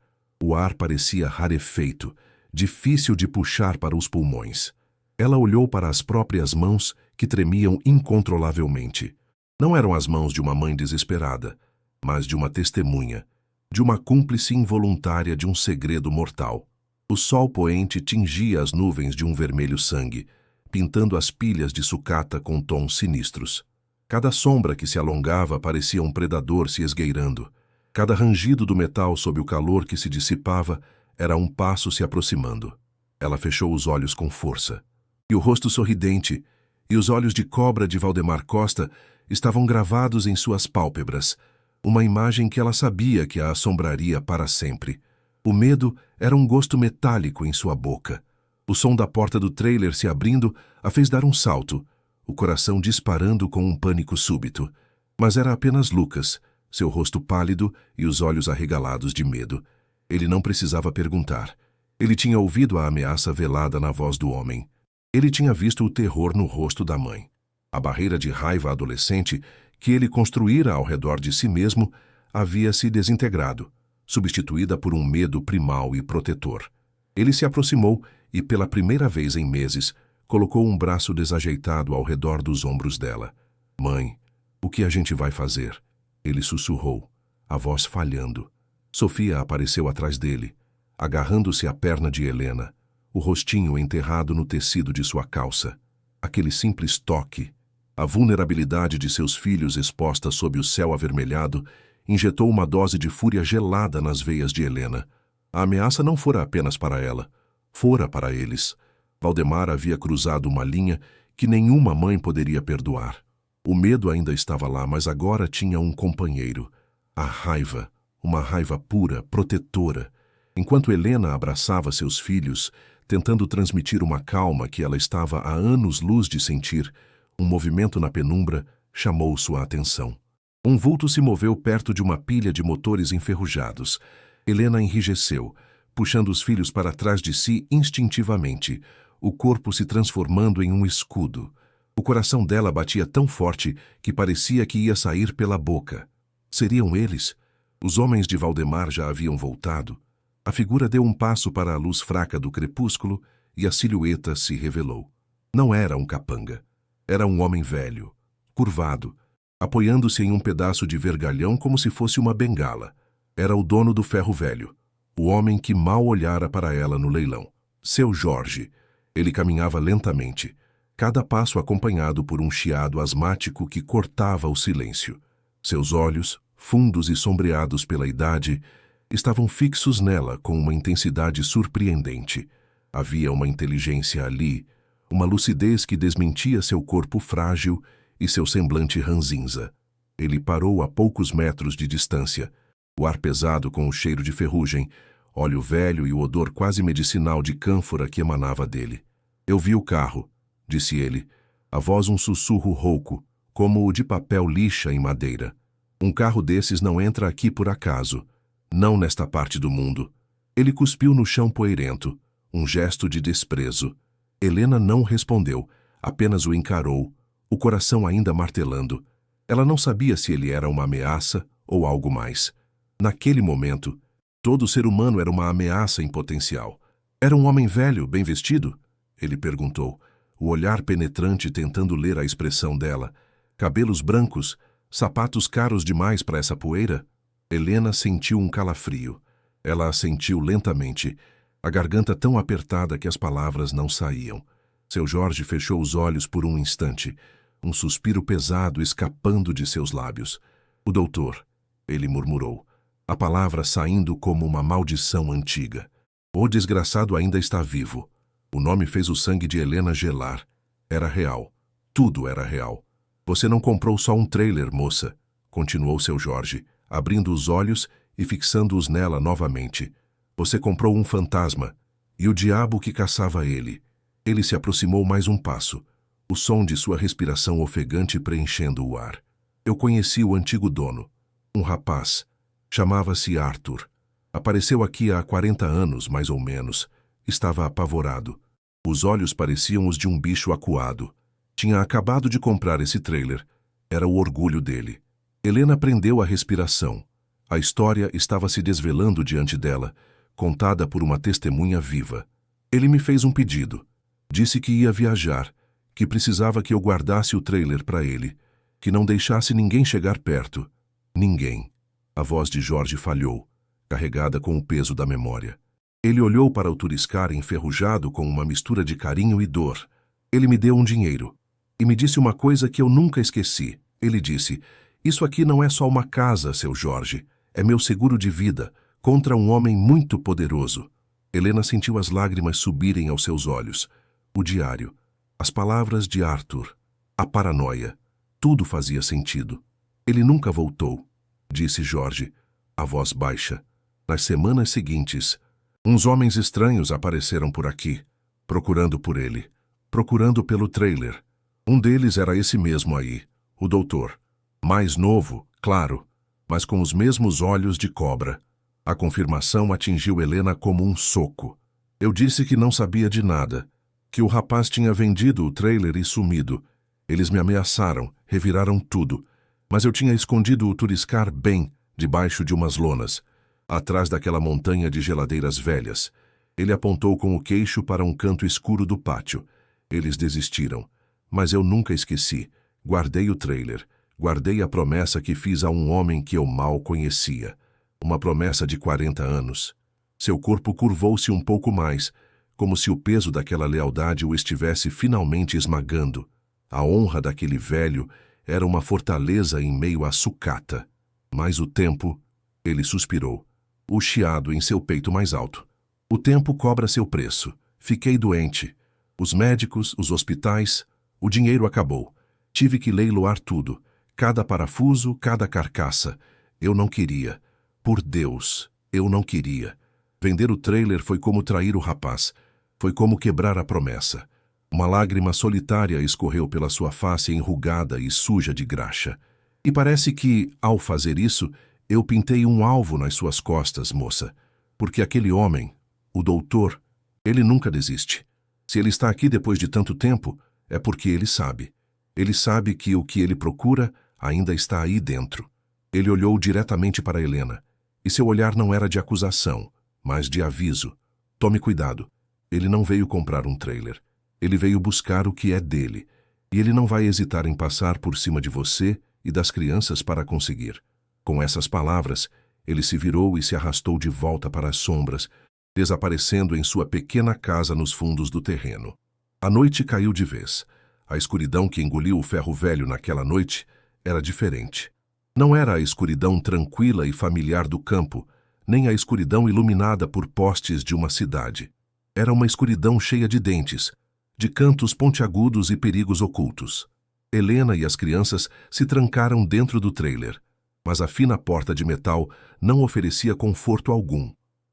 O ar parecia rarefeito, difícil de puxar para os pulmões. Ela olhou para as próprias mãos que tremiam incontrolavelmente. Não eram as mãos de uma mãe desesperada, mas de uma testemunha, de uma cúmplice involuntária de um segredo mortal. O sol poente tingia as nuvens de um vermelho sangue, pintando as pilhas de sucata com tons sinistros. Cada sombra que se alongava parecia um predador se esgueirando. Cada rangido do metal sob o calor que se dissipava era um passo se aproximando. Ela fechou os olhos com força. E o rosto sorridente e os olhos de cobra de Valdemar Costa estavam gravados em suas pálpebras, uma imagem que ela sabia que a assombraria para sempre. O medo era um gosto metálico em sua boca. O som da porta do trailer se abrindo a fez dar um salto, o coração disparando com um pânico súbito. Mas era apenas Lucas, seu rosto pálido e os olhos arregalados de medo. Ele não precisava perguntar. Ele tinha ouvido a ameaça velada na voz do homem. Ele tinha visto o terror no rosto da mãe. A barreira de raiva adolescente que ele construíra ao redor de si mesmo havia se desintegrado, substituída por um medo primal e protetor. Ele se aproximou e, pela primeira vez em meses, colocou um braço desajeitado ao redor dos ombros dela. "Mãe, o que a gente vai fazer?" Ele sussurrou, a voz falhando. Sofia apareceu atrás dele, agarrando-se à perna de Helena, o rostinho enterrado no tecido de sua calça. Aquele simples toque, a vulnerabilidade de seus filhos exposta sob o céu avermelhado, injetou uma dose de fúria gelada nas veias de Helena. A ameaça não fora apenas para ela, fora para eles. Valdemar havia cruzado uma linha que nenhuma mãe poderia perdoar. O medo ainda estava lá, mas agora tinha um companheiro. A raiva, uma raiva pura, protetora. Enquanto Helena abraçava seus filhos, tentando transmitir uma calma que ela estava há anos-luz de sentir, um movimento na penumbra chamou sua atenção. Um vulto se moveu perto de uma pilha de motores enferrujados. Helena enrijeceu, puxando os filhos para trás de si instintivamente, o corpo se transformando em um escudo. O coração dela batia tão forte que parecia que ia sair pela boca. Seriam eles? Os homens de Valdemar já haviam voltado. A figura deu um passo para a luz fraca do crepúsculo e a silhueta se revelou. Não era um capanga. Era um homem velho, curvado, apoiando-se em um pedaço de vergalhão como se fosse uma bengala. Era o dono do ferro velho, o homem que mal olhara para ela no leilão. Seu Jorge. Ele caminhava lentamente, cada passo acompanhado por um chiado asmático que cortava o silêncio. Seus olhos, fundos e sombreados pela idade, estavam fixos nela com uma intensidade surpreendente. Havia uma inteligência ali, uma lucidez que desmentia seu corpo frágil e seu semblante ranzinza. Ele parou a poucos metros de distância, o ar pesado com o cheiro de ferrugem, óleo velho e o odor quase medicinal de cânfora que emanava dele. "Eu vi o carro", disse ele, a voz um sussurro rouco, como o de papel lixa em madeira. "Um carro desses não entra aqui por acaso. Não nesta parte do mundo." Ele cuspiu no chão poeirento, um gesto de desprezo. Helena não respondeu, apenas o encarou, o coração ainda martelando. Ela não sabia se ele era uma ameaça ou algo mais. Naquele momento, todo ser humano era uma ameaça em potencial. "Era um homem velho, bem vestido?" ele perguntou, o olhar penetrante tentando ler a expressão dela. "Cabelos brancos, sapatos caros demais para essa poeira?" Helena sentiu um calafrio. Ela assentiu lentamente, a garganta tão apertada que as palavras não saíam. Seu Jorge fechou os olhos por um instante, um suspiro pesado escapando de seus lábios. O doutor, ele murmurou, a palavra saindo como uma maldição antiga. O desgraçado ainda está vivo. O nome fez o sangue de Helena gelar. Era real. Tudo era real. Você não comprou só um trailer, moça, continuou seu Jorge, abrindo os olhos e fixando-os nela novamente. Você comprou um fantasma, e o diabo que caçava ele. Ele se aproximou mais um passo, o som de sua respiração ofegante preenchendo o ar. Eu conheci o antigo dono, um rapaz. Chamava-se Arthur. Apareceu aqui há 40 anos, mais ou menos. Estava apavorado. Os olhos pareciam os de um bicho acuado. Tinha acabado de comprar esse trailer. Era o orgulho dele. Helena prendeu a respiração. A história estava se desvelando diante dela, contada por uma testemunha viva. Ele me fez um pedido. Disse que ia viajar, que precisava que eu guardasse o trailer para ele, que não deixasse ninguém chegar perto. Ninguém. A voz de Jorge falhou, carregada com o peso da memória. Ele olhou para o turiscar enferrujado com uma mistura de carinho e dor. Ele me deu um dinheiro. E me disse uma coisa que eu nunca esqueci. Ele disse, isso aqui não é só uma casa, seu Jorge. É meu seguro de vida, contra um homem muito poderoso. Helena sentiu as lágrimas subirem aos seus olhos. O diário, as palavras de Arthur, a paranoia. Tudo fazia sentido. Ele nunca voltou, disse Jorge, a voz baixa. Nas semanas seguintes, uns homens estranhos apareceram por aqui, procurando por ele, procurando pelo trailer. Um deles era esse mesmo aí, o doutor. Mais novo, claro, mas com os mesmos olhos de cobra. A confirmação atingiu Helena como um soco. Eu disse que não sabia de nada, que o rapaz tinha vendido o trailer e sumido. Eles me ameaçaram, reviraram tudo, mas eu tinha escondido o turiscar bem debaixo de umas lonas, atrás daquela montanha de geladeiras velhas. Ele apontou com o queixo para um canto escuro do pátio. Eles desistiram, mas eu nunca esqueci. Guardei o trailer, guardei a promessa que fiz a um homem que eu mal conhecia. Uma promessa de 40 anos. Seu corpo curvou-se um pouco mais, como se o peso daquela lealdade o estivesse finalmente esmagando. A honra daquele velho era uma fortaleza em meio à sucata. Mas o tempo, ele suspirou, o chiado em seu peito mais alto. O tempo cobra seu preço. Fiquei doente. Os médicos, os hospitais, o dinheiro acabou. Tive que leiloar tudo, cada parafuso, cada carcaça. Eu não queria. Por Deus, eu não queria. Vender o trailer foi como trair o rapaz. Foi como quebrar a promessa. Uma lágrima solitária escorreu pela sua face enrugada e suja de graxa. E parece que, ao fazer isso, eu pintei um alvo nas suas costas, moça. Porque aquele homem, o doutor, ele nunca desiste. Se ele está aqui depois de tanto tempo, é porque ele sabe. Ele sabe que o que ele procura ainda está aí dentro. Ele olhou diretamente para Helena. E seu olhar não era de acusação, mas de aviso. Tome cuidado. Ele não veio comprar um trailer. Ele veio buscar o que é dele. E ele não vai hesitar em passar por cima de você e das crianças para conseguir. Com essas palavras, ele se virou e se arrastou de volta para as sombras, desaparecendo em sua pequena casa nos fundos do terreno. A noite caiu de vez. A escuridão que engoliu o ferro velho naquela noite era diferente. Não era a escuridão tranquila e familiar do campo, nem a escuridão iluminada por postes de uma cidade. Era uma escuridão cheia de dentes, de cantos pontiagudos e perigos ocultos. Helena e as crianças se trancaram dentro do trailer, mas a fina porta de metal não oferecia conforto algum.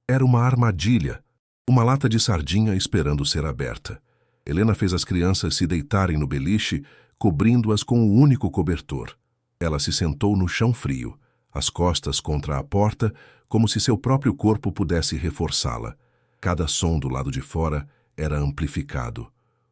Era uma armadilha, uma lata de sardinha esperando ser aberta. Helena fez as crianças se deitarem no beliche, cobrindo-as com o único cobertor. Ela se sentou no chão frio, as costas contra a porta, como se seu próprio corpo pudesse reforçá-la. Cada som do lado de fora era amplificado.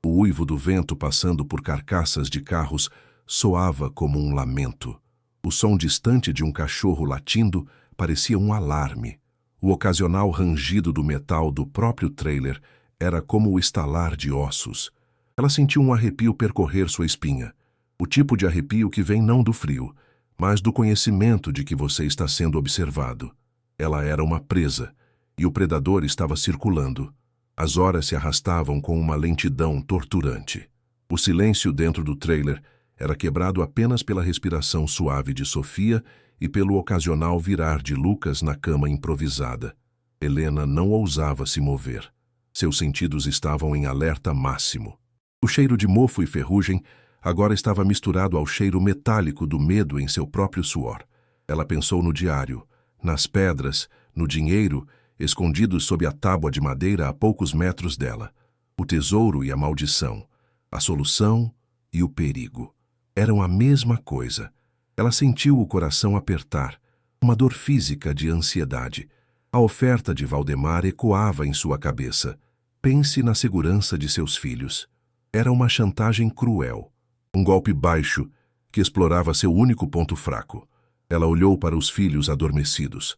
O uivo do vento passando por carcaças de carros soava como um lamento. O som distante de um cachorro latindo parecia um alarme. O ocasional rangido do metal do próprio trailer era como o estalar de ossos. Ela sentiu um arrepio percorrer sua espinha. O tipo de arrepio que vem não do frio, mas do conhecimento de que você está sendo observado. Ela era uma presa, e o predador estava circulando. As horas se arrastavam com uma lentidão torturante. O silêncio dentro do trailer era quebrado apenas pela respiração suave de Sofia e pelo ocasional virar de Lucas na cama improvisada. Helena não ousava se mover. Seus sentidos estavam em alerta máximo. O cheiro de mofo e ferrugem agora estava misturado ao cheiro metálico do medo em seu próprio suor. Ela pensou no diário, nas pedras, no dinheiro, escondidos sob a tábua de madeira a poucos metros dela. O tesouro e a maldição, a solução e o perigo. Eram a mesma coisa. Ela sentiu o coração apertar, uma dor física de ansiedade. A oferta de Valdemar ecoava em sua cabeça. Pense na segurança de seus filhos. Era uma chantagem cruel, um golpe baixo que explorava seu único ponto fraco. Ela olhou para os filhos adormecidos.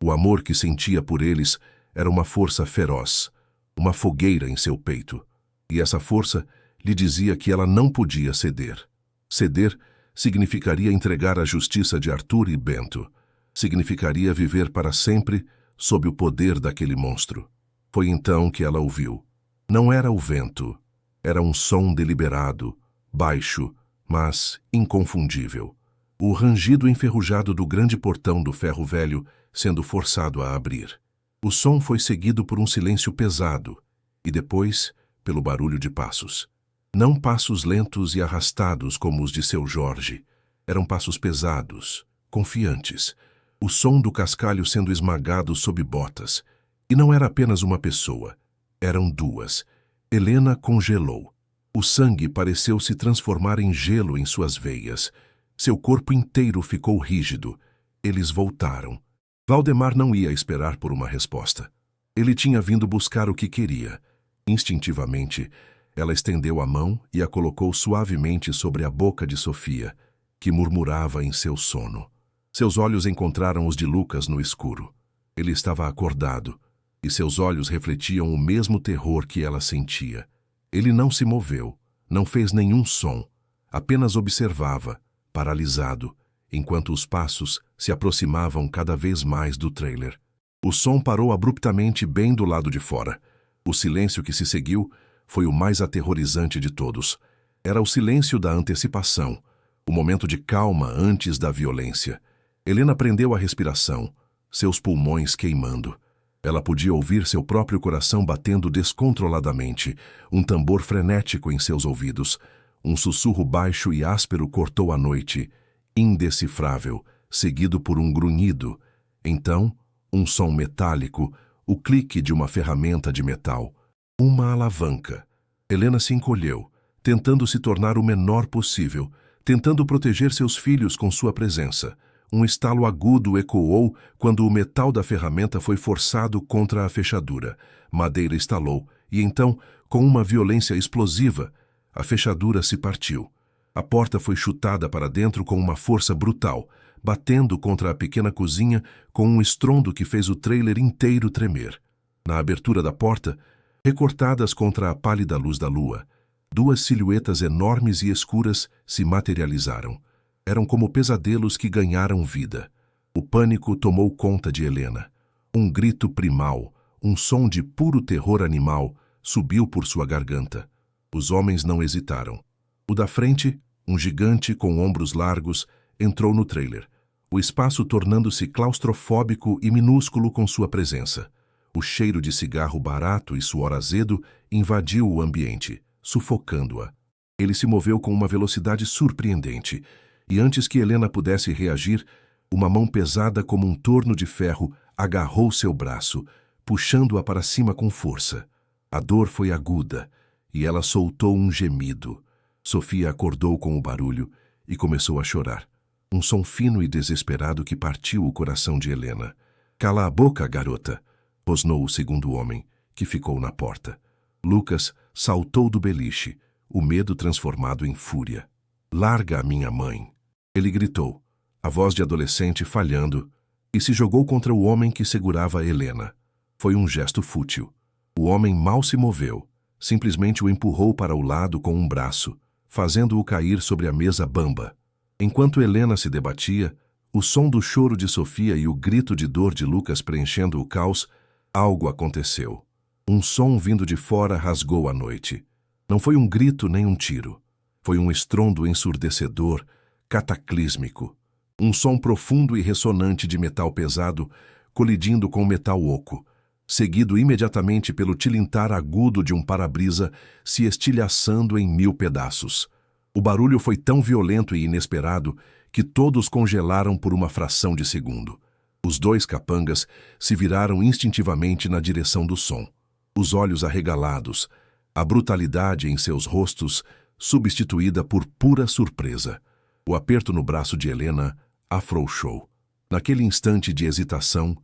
O amor que sentia por eles era uma força feroz, uma fogueira em seu peito. E essa força lhe dizia que ela não podia ceder. Ceder significaria entregar a justiça de Arthur e Bento. Significaria viver para sempre sob o poder daquele monstro. Foi então que ela ouviu. Não era o vento. Era um som deliberado, baixo, mas inconfundível. O rangido enferrujado do grande portão do ferro velho sendo forçado a abrir. O som foi seguido por um silêncio pesado e depois pelo barulho de passos. Não passos lentos e arrastados como os de seu Jorge. Eram passos pesados, confiantes. O som do cascalho sendo esmagado sob botas. E não era apenas uma pessoa. Eram duas. Helena congelou. O sangue pareceu se transformar em gelo em suas veias. Seu corpo inteiro ficou rígido. Eles voltaram. Valdemar não ia esperar por uma resposta. Ele tinha vindo buscar o que queria. Instintivamente, ela estendeu a mão e a colocou suavemente sobre a boca de Sofia, que murmurava em seu sono. Seus olhos encontraram os de Lucas no escuro. Ele estava acordado, e seus olhos refletiam o mesmo terror que ela sentia. Ele não se moveu, não fez nenhum som, apenas observava, paralisado, enquanto os passos se aproximavam cada vez mais do trailer. O som parou abruptamente bem do lado de fora. O silêncio que se seguiu foi o mais aterrorizante de todos. Era o silêncio da antecipação, o momento de calma antes da violência. Helena prendeu a respiração, seus pulmões queimando. Ela podia ouvir seu próprio coração batendo descontroladamente, um tambor frenético em seus ouvidos. Um sussurro baixo e áspero cortou a noite, indecifrável, seguido por um grunhido. Então, um som metálico, o clique de uma ferramenta de metal. Uma alavanca. Helena se encolheu, tentando se tornar o menor possível, tentando proteger seus filhos com sua presença. Um estalo agudo ecoou quando o metal da ferramenta foi forçado contra a fechadura. Madeira estalou, e então, com uma violência explosiva, a fechadura se partiu. A porta foi chutada para dentro com uma força brutal, batendo contra a pequena cozinha com um estrondo que fez o trailer inteiro tremer. Na abertura da porta, recortadas contra a pálida luz da lua, duas silhuetas enormes e escuras se materializaram. Eram como pesadelos que ganharam vida. O pânico tomou conta de Helena. Um grito primal, um som de puro terror animal, subiu por sua garganta. Os homens não hesitaram. O da frente, um gigante com ombros largos, entrou no trailer, o espaço tornando-se claustrofóbico e minúsculo com sua presença. O cheiro de cigarro barato e suor azedo invadiu o ambiente, sufocando-a. Ele se moveu com uma velocidade surpreendente, e antes que Helena pudesse reagir, uma mão pesada como um torno de ferro agarrou seu braço, puxando-a para cima com força. A dor foi aguda, e ela soltou um gemido. Sofia acordou com o barulho e começou a chorar. Um som fino e desesperado que partiu o coração de Helena. "Cala a boca, garota!" rosnou o segundo homem, que ficou na porta. Lucas saltou do beliche, o medo transformado em fúria. "Larga a minha mãe!" Ele gritou, a voz de adolescente falhando, e se jogou contra o homem que segurava Helena. Foi um gesto fútil. O homem mal se moveu, simplesmente o empurrou para o lado com um braço, fazendo-o cair sobre a mesa bamba. Enquanto Helena se debatia, o som do choro de Sofia e o grito de dor de Lucas preenchendo o caos Algo aconteceu. Um som vindo de fora rasgou a noite. Não foi um grito nem um tiro. Foi um estrondo ensurdecedor, cataclísmico. Um som profundo e ressonante de metal pesado colidindo com metal oco, seguido imediatamente pelo tilintar agudo de um para-brisa se estilhaçando em 1000 pedaços. O barulho foi tão violento e inesperado que todos congelaram por uma fração de segundo. Os 2 capangas se viraram instintivamente na direção do som. Os olhos arregalados, a brutalidade em seus rostos substituída por pura surpresa. O aperto no braço de Helena afrouxou. Naquele instante de hesitação,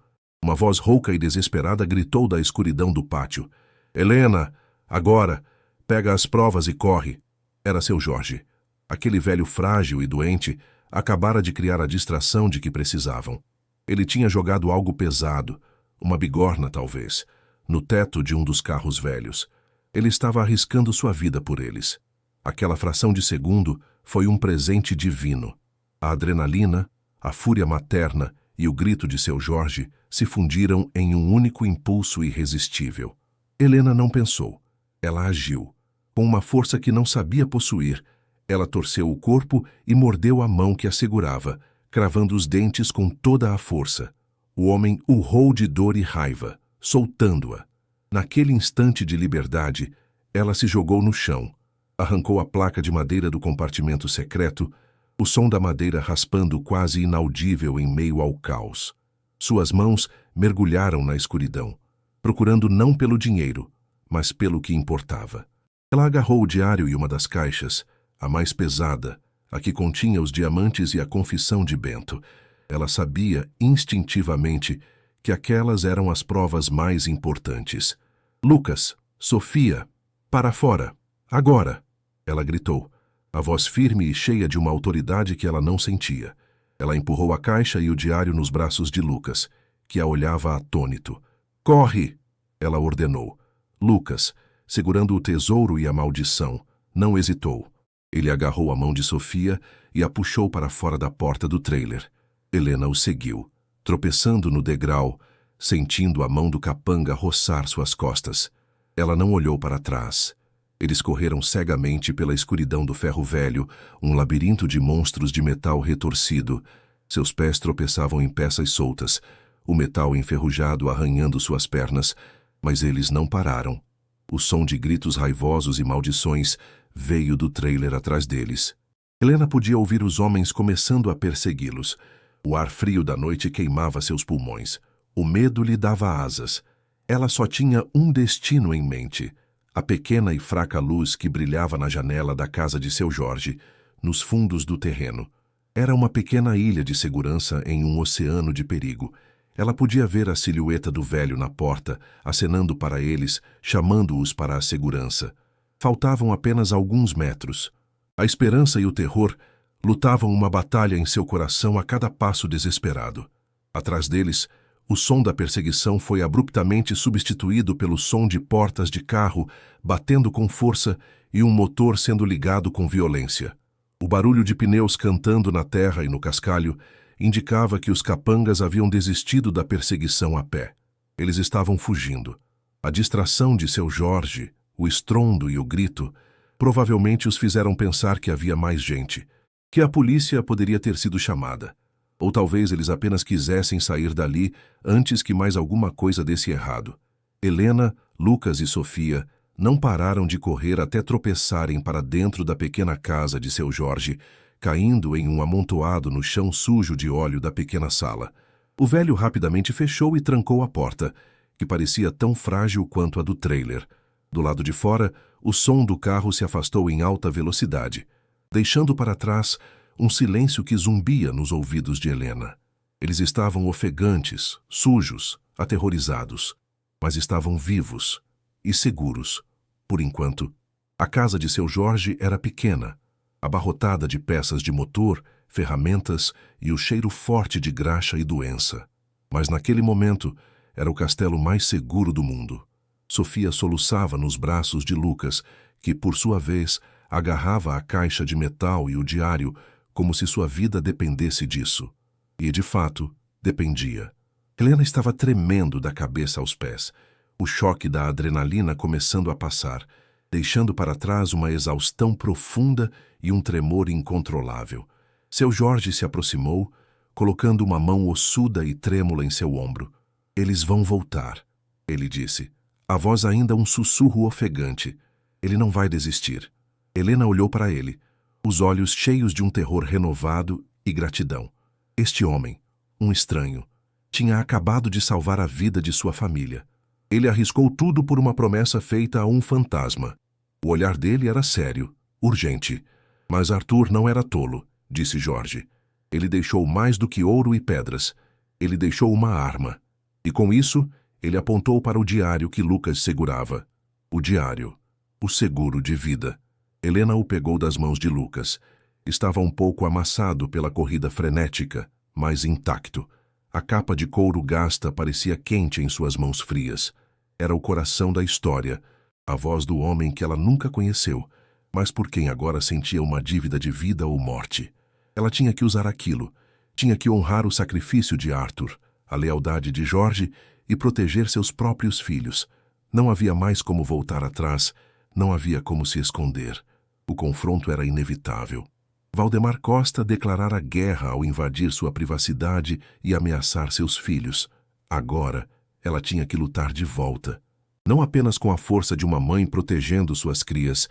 uma voz rouca e desesperada gritou da escuridão do pátio. Helena, agora, pega as provas e corre. Era seu Jorge. Aquele velho frágil e doente acabara de criar a distração de que precisavam. Ele tinha jogado algo pesado, uma bigorna talvez, no teto de um dos carros velhos. Ele estava arriscando sua vida por eles. Aquela fração de segundo foi um presente divino. A adrenalina, a fúria materna e o grito de seu Jorge se fundiram em um único impulso irresistível. Helena não pensou. Ela agiu. Com uma força que não sabia possuir, ela torceu o corpo e mordeu a mão que a segurava, cravando os dentes com toda a força. O homem urrou de dor e raiva, soltando-a. Naquele instante de liberdade, ela se jogou no chão, arrancou a placa de madeira do compartimento secreto, o som da madeira raspando quase inaudível em meio ao caos. Suas mãos mergulharam na escuridão, procurando não pelo dinheiro, mas pelo que importava. Ela agarrou o diário e uma das caixas, a mais pesada, a que continha os diamantes e a confissão de Bento. Ela sabia instintivamente que aquelas eram as provas mais importantes. Lucas, Sofia, para fora, agora! Ela gritou, a voz firme e cheia de uma autoridade que ela não sentia. Ela empurrou a caixa e o diário nos braços de Lucas, que a olhava atônito. Corre! Ela ordenou. Lucas, segurando o tesouro e a maldição, não hesitou. Ele agarrou a mão de Sofia e a puxou para fora da porta do trailer. Helena o seguiu, tropeçando no degrau, sentindo a mão do capanga roçar suas costas. Ela não olhou para trás. Eles correram cegamente pela escuridão do ferro velho, um labirinto de monstros de metal retorcido. Seus pés tropeçavam em peças soltas, o metal enferrujado arranhando suas pernas, mas eles não pararam. O som de gritos raivosos e maldições veio do trailer atrás deles. Helena podia ouvir os homens começando a persegui-los. O ar frio da noite queimava seus pulmões. O medo lhe dava asas. Ela só tinha um destino em mente. A pequena e fraca luz que brilhava na janela da casa de seu Jorge, nos fundos do terreno. Era uma pequena ilha de segurança em um oceano de perigo. Ela podia ver a silhueta do velho na porta, acenando para eles, chamando-os para a segurança. Faltavam apenas alguns metros. A esperança e o terror lutavam uma batalha em seu coração a cada passo desesperado. Atrás deles, o som da perseguição foi abruptamente substituído pelo som de portas de carro batendo com força e um motor sendo ligado com violência. O barulho de pneus cantando na terra e no cascalho indicava que os capangas haviam desistido da perseguição a pé. Eles estavam fugindo. A distração de seu Jorge, o estrondo e o grito, provavelmente os fizeram pensar que havia mais gente, que a polícia poderia ter sido chamada. Ou talvez eles apenas quisessem sair dali antes que mais alguma coisa desse errado. Helena, Lucas e Sofia não pararam de correr até tropeçarem para dentro da pequena casa de seu Jorge, caindo em um amontoado no chão sujo de óleo da pequena sala. O velho rapidamente fechou e trancou a porta, que parecia tão frágil quanto a do trailer. Do lado de fora, o som do carro se afastou em alta velocidade, deixando para trás um silêncio que zumbia nos ouvidos de Helena. Eles estavam ofegantes, sujos, aterrorizados, mas estavam vivos e seguros. Por enquanto, a casa de seu Jorge era pequena, abarrotada de peças de motor, ferramentas e o cheiro forte de graxa e doença. Mas naquele momento, era o castelo mais seguro do mundo. Sofia soluçava nos braços de Lucas, que, por sua vez, agarrava a caixa de metal e o diário como se sua vida dependesse disso. E, de fato, dependia. Helena estava tremendo da cabeça aos pés, o choque da adrenalina começando a passar, deixando para trás uma exaustão profunda e um tremor incontrolável. Seu Jorge se aproximou, colocando uma mão ossuda e trêmula em seu ombro. Eles vão voltar, ele disse. A voz ainda um sussurro ofegante. Ele não vai desistir. Helena olhou para ele, os olhos cheios de um terror renovado e gratidão. Este homem, um estranho, tinha acabado de salvar a vida de sua família. Ele arriscou tudo por uma promessa feita a um fantasma. O olhar dele era sério, urgente. Mas Arthur não era tolo, disse Jorge. Ele deixou mais do que ouro e pedras. Ele deixou uma arma. E com isso, ele apontou para o diário que Lucas segurava. O diário. O seguro de vida. Helena o pegou das mãos de Lucas. Estava um pouco amassado pela corrida frenética, mas intacto. A capa de couro gasta parecia quente em suas mãos frias. Era o coração da história, a voz do homem que ela nunca conheceu, mas por quem agora sentia uma dívida de vida ou morte. Ela tinha que usar aquilo, tinha que honrar o sacrifício de Arthur, a lealdade de Jorge e proteger seus próprios filhos. Não havia mais como voltar atrás, não havia como se esconder. O confronto era inevitável. Valdemar Costa declarara guerra ao invadir sua privacidade e ameaçar seus filhos. Agora, ela tinha que lutar de volta. Não apenas com a força de uma mãe protegendo suas crias,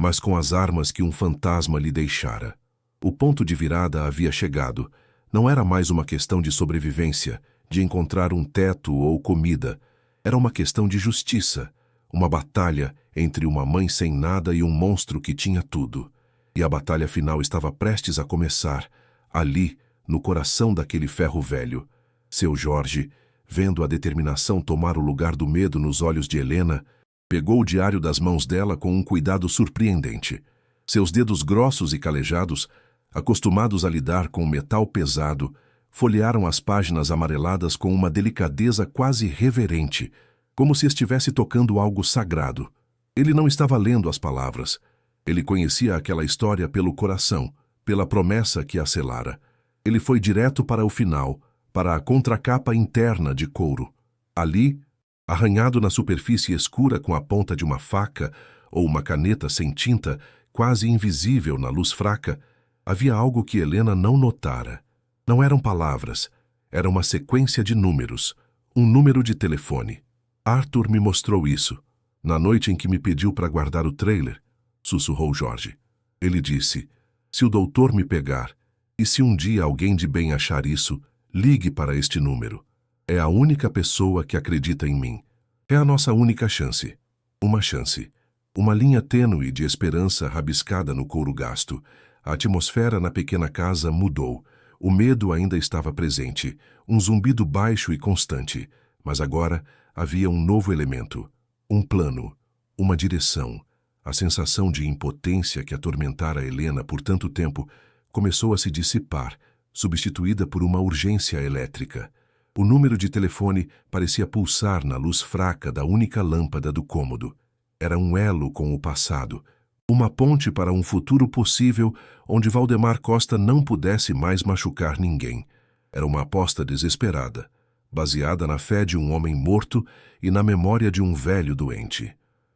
mas com as armas que um fantasma lhe deixara. O ponto de virada havia chegado. Não era mais uma questão de sobrevivência, de encontrar um teto ou comida. Era uma questão de justiça, uma batalha entre uma mãe sem nada e um monstro que tinha tudo. E a batalha final estava prestes a começar, ali, no coração daquele ferro velho. Seu Jorge, vendo a determinação tomar o lugar do medo nos olhos de Helena, pegou o diário das mãos dela com um cuidado surpreendente. Seus dedos grossos e calejados, acostumados a lidar com metal pesado, folhearam as páginas amareladas com uma delicadeza quase reverente, como se estivesse tocando algo sagrado. Ele não estava lendo as palavras. Ele conhecia aquela história pelo coração, pela promessa que a selara. Ele foi direto para o final, para a contracapa interna de couro. Ali, arranhado na superfície escura com a ponta de uma faca ou uma caneta sem tinta, quase invisível na luz fraca, havia algo que Helena não notara. Não eram palavras, era uma sequência de números, um número de telefone. Arthur me mostrou isso, na noite em que me pediu para guardar o trailer, sussurrou Jorge. Ele disse, se o doutor me pegar, e se um dia alguém de bem achar isso, ligue para este número. É a única pessoa que acredita em mim. É a nossa única chance. Uma chance. Uma linha tênue de esperança rabiscada no couro gasto. A atmosfera na pequena casa mudou. O medo ainda estava presente, um zumbido baixo e constante. Mas agora havia um novo elemento. Um plano. Uma direção. A sensação de impotência que atormentara Helena por tanto tempo começou a se dissipar, substituída por uma urgência elétrica. O número de telefone parecia pulsar na luz fraca da única lâmpada do cômodo. Era um elo com o passado, uma ponte para um futuro possível onde Valdemar Costa não pudesse mais machucar ninguém. Era uma aposta desesperada, baseada na fé de um homem morto e na memória de um velho doente.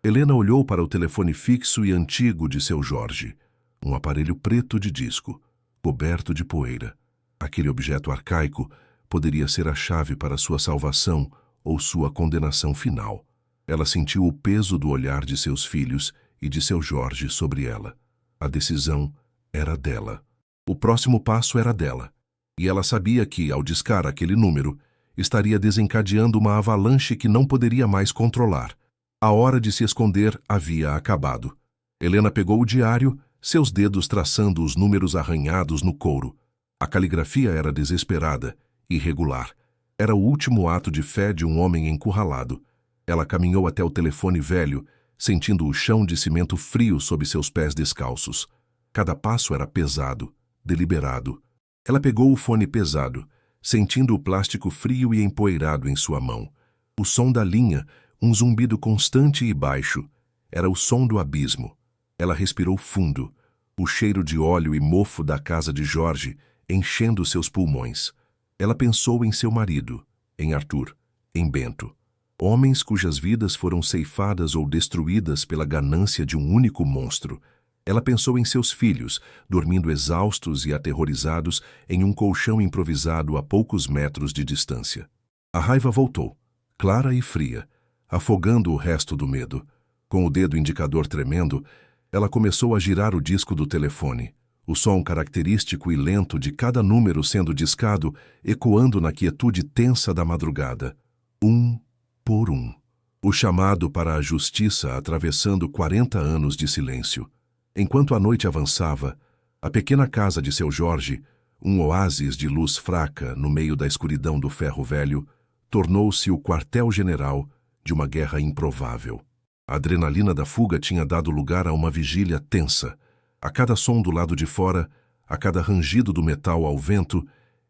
Helena olhou para o telefone fixo e antigo de seu Jorge, um aparelho preto de disco, coberto de poeira. Aquele objeto arcaico poderia ser a chave para sua salvação ou sua condenação final. Ela sentiu o peso do olhar de seus filhos e de seu Jorge sobre ela. A decisão era dela. O próximo passo era dela. E ela sabia que, ao discar aquele número, estaria desencadeando uma avalanche que não poderia mais controlar. A hora de se esconder havia acabado. Helena pegou o diário, seus dedos traçando os números arranhados no couro. A caligrafia era desesperada, irregular. Era o último ato de fé de um homem encurralado. Ela caminhou até o telefone velho, sentindo o chão de cimento frio sob seus pés descalços. Cada passo era pesado, deliberado. Ela pegou o fone pesado, sentindo o plástico frio e empoeirado em sua mão. O som da linha, um zumbido constante e baixo, era o som do abismo. Ela respirou fundo, o cheiro de óleo e mofo da casa de Jorge enchendo seus pulmões. Ela pensou em seu marido, em Arthur, em Bento. Homens cujas vidas foram ceifadas ou destruídas pela ganância de um único monstro. Ela pensou em seus filhos, dormindo exaustos e aterrorizados em um colchão improvisado a poucos metros de distância. A raiva voltou, clara e fria, afogando o resto do medo. Com o dedo indicador tremendo, ela começou a girar o disco do telefone. O som característico e lento de cada número sendo discado, ecoando na quietude tensa da madrugada. Um por um. O chamado para a justiça atravessando 40 anos de silêncio. Enquanto a noite avançava, a pequena casa de seu Jorge, um oásis de luz fraca no meio da escuridão do ferro velho, tornou-se o quartel-general de uma guerra improvável. A adrenalina da fuga tinha dado lugar a uma vigília tensa. A cada som do lado de fora, a cada rangido do metal ao vento,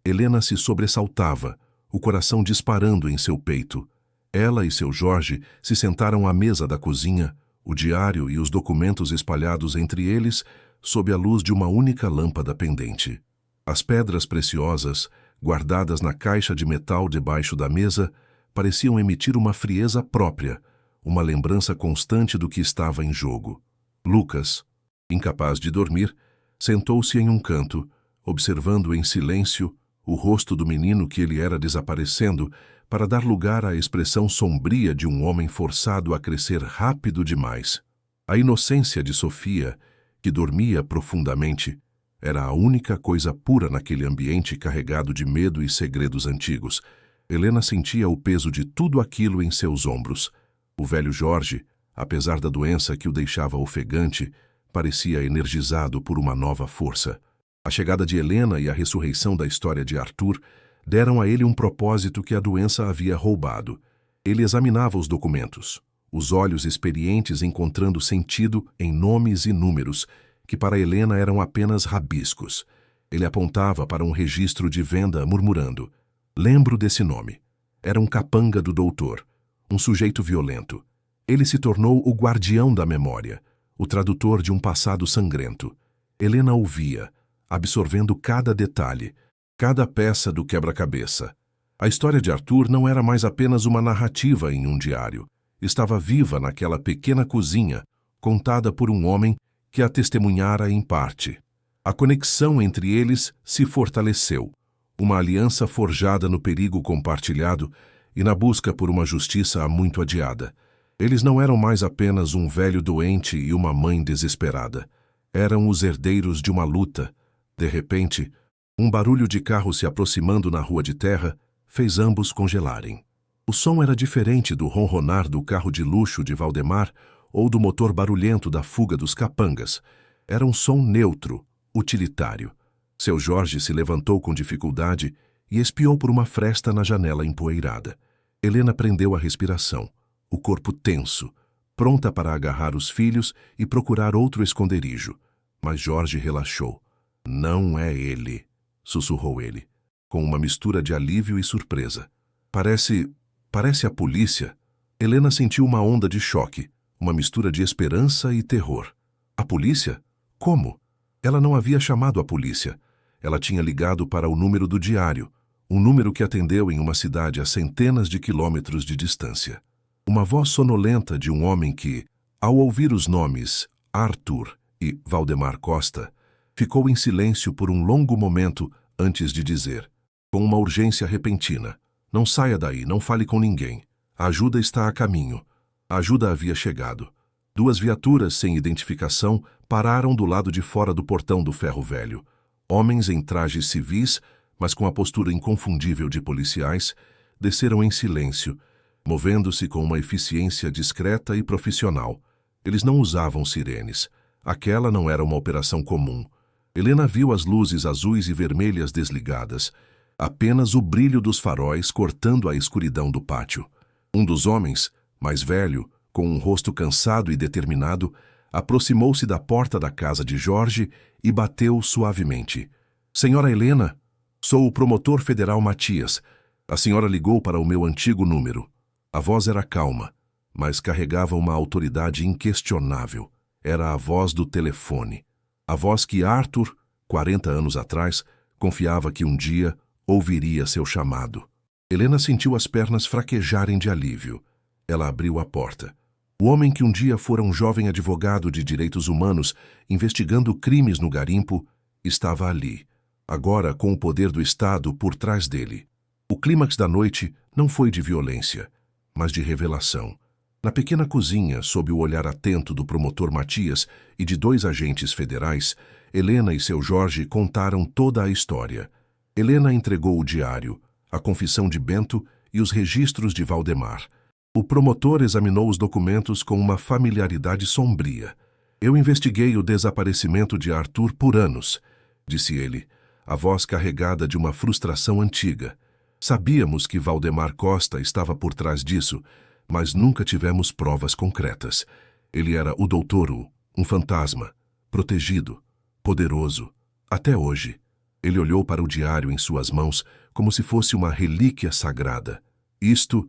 Helena se sobressaltava, o coração disparando em seu peito. Ela e seu Jorge se sentaram à mesa da cozinha, o diário e os documentos espalhados entre eles, sob a luz de uma única lâmpada pendente. As pedras preciosas, guardadas na caixa de metal debaixo da mesa, pareciam emitir uma frieza própria, uma lembrança constante do que estava em jogo. Lucas, incapaz de dormir, sentou-se em um canto, observando em silêncio o rosto do menino que ele era desaparecendo para dar lugar à expressão sombria de um homem forçado a crescer rápido demais. A inocência de Sofia, que dormia profundamente, era a única coisa pura naquele ambiente carregado de medo e segredos antigos. Helena sentia o peso de tudo aquilo em seus ombros. O velho Jorge, apesar da doença que o deixava ofegante, parecia energizado por uma nova força. A chegada de Helena e a ressurreição da história de Arthur deram a ele um propósito que a doença havia roubado. Ele examinava os documentos, os olhos experientes encontrando sentido em nomes e números, que para Helena eram apenas rabiscos. Ele apontava para um registro de venda, murmurando: "Lembro desse nome. Era um capanga do doutor, um sujeito violento. Ele se tornou o guardião da memória, o tradutor de um passado sangrento." Helena ouvia, absorvendo cada detalhe, cada peça do quebra-cabeça. A história de Arthur não era mais apenas uma narrativa em um diário. Estava viva naquela pequena cozinha, contada por um homem que a testemunhara em parte. A conexão entre eles se fortaleceu, uma aliança forjada no perigo compartilhado e na busca por uma justiça há muito adiada. Eles não eram mais apenas um velho doente e uma mãe desesperada. Eram os herdeiros de uma luta. De repente, um barulho de carro se aproximando na rua de terra fez ambos congelarem. O som era diferente do ronronar do carro de luxo de Valdemar ou do motor barulhento da fuga dos capangas. Era um som neutro, utilitário. Seu Jorge se levantou com dificuldade e espiou por uma fresta na janela empoeirada. Helena prendeu a respiração, o corpo tenso, pronta para agarrar os filhos e procurar outro esconderijo. Mas Jorge relaxou. "Não é ele", sussurrou ele, com uma mistura de alívio e surpresa. Parece a polícia." Helena sentiu uma onda de choque, uma mistura de esperança e terror. A polícia? Como? Ela não havia chamado a polícia. Ela tinha ligado para o número do diário, um número que atendeu em uma cidade a centenas de quilômetros de distância. Uma voz sonolenta de um homem que, ao ouvir os nomes Arthur e Valdemar Costa, ficou em silêncio por um longo momento antes de dizer, com uma urgência repentina: "Não saia daí, não fale com ninguém. A ajuda está a caminho." A ajuda havia chegado. 2 viaturas sem identificação pararam do lado de fora do portão do ferro velho. Homens em trajes civis, mas com a postura inconfundível de policiais, desceram em silêncio, movendo-se com uma eficiência discreta e profissional. Eles não usavam sirenes. Aquela não era uma operação comum. Helena viu as luzes azuis e vermelhas desligadas, apenas o brilho dos faróis cortando a escuridão do pátio. Um dos homens, mais velho, com um rosto cansado e determinado, aproximou-se da porta da casa de Jorge e bateu suavemente. "Senhora Helena, sou o promotor federal Matias. A senhora ligou para o meu antigo número." A voz era calma, mas carregava uma autoridade inquestionável. Era a voz do telefone. A voz que Arthur, 40 anos atrás, confiava que um dia ouviria seu chamado. Helena sentiu as pernas fraquejarem de alívio. Ela abriu a porta. O homem que um dia fora um jovem advogado de direitos humanos investigando crimes no garimpo estava ali, agora com o poder do Estado por trás dele. O clímax da noite não foi de violência, mas de revelação. Na pequena cozinha, sob o olhar atento do promotor Matias e de 2 agentes federais, Helena e seu Jorge contaram toda a história. Helena entregou o diário, a confissão de Bento e os registros de Valdemar. O promotor examinou os documentos com uma familiaridade sombria. Eu investiguei o desaparecimento de Arthur por anos, disse ele, a voz carregada de uma frustração antiga. Sabíamos que Valdemar Costa estava por trás disso, mas nunca tivemos provas concretas. Ele era o Doutor, um fantasma, protegido, poderoso, até hoje. Ele olhou para o diário em suas mãos como se fosse uma relíquia sagrada. Isto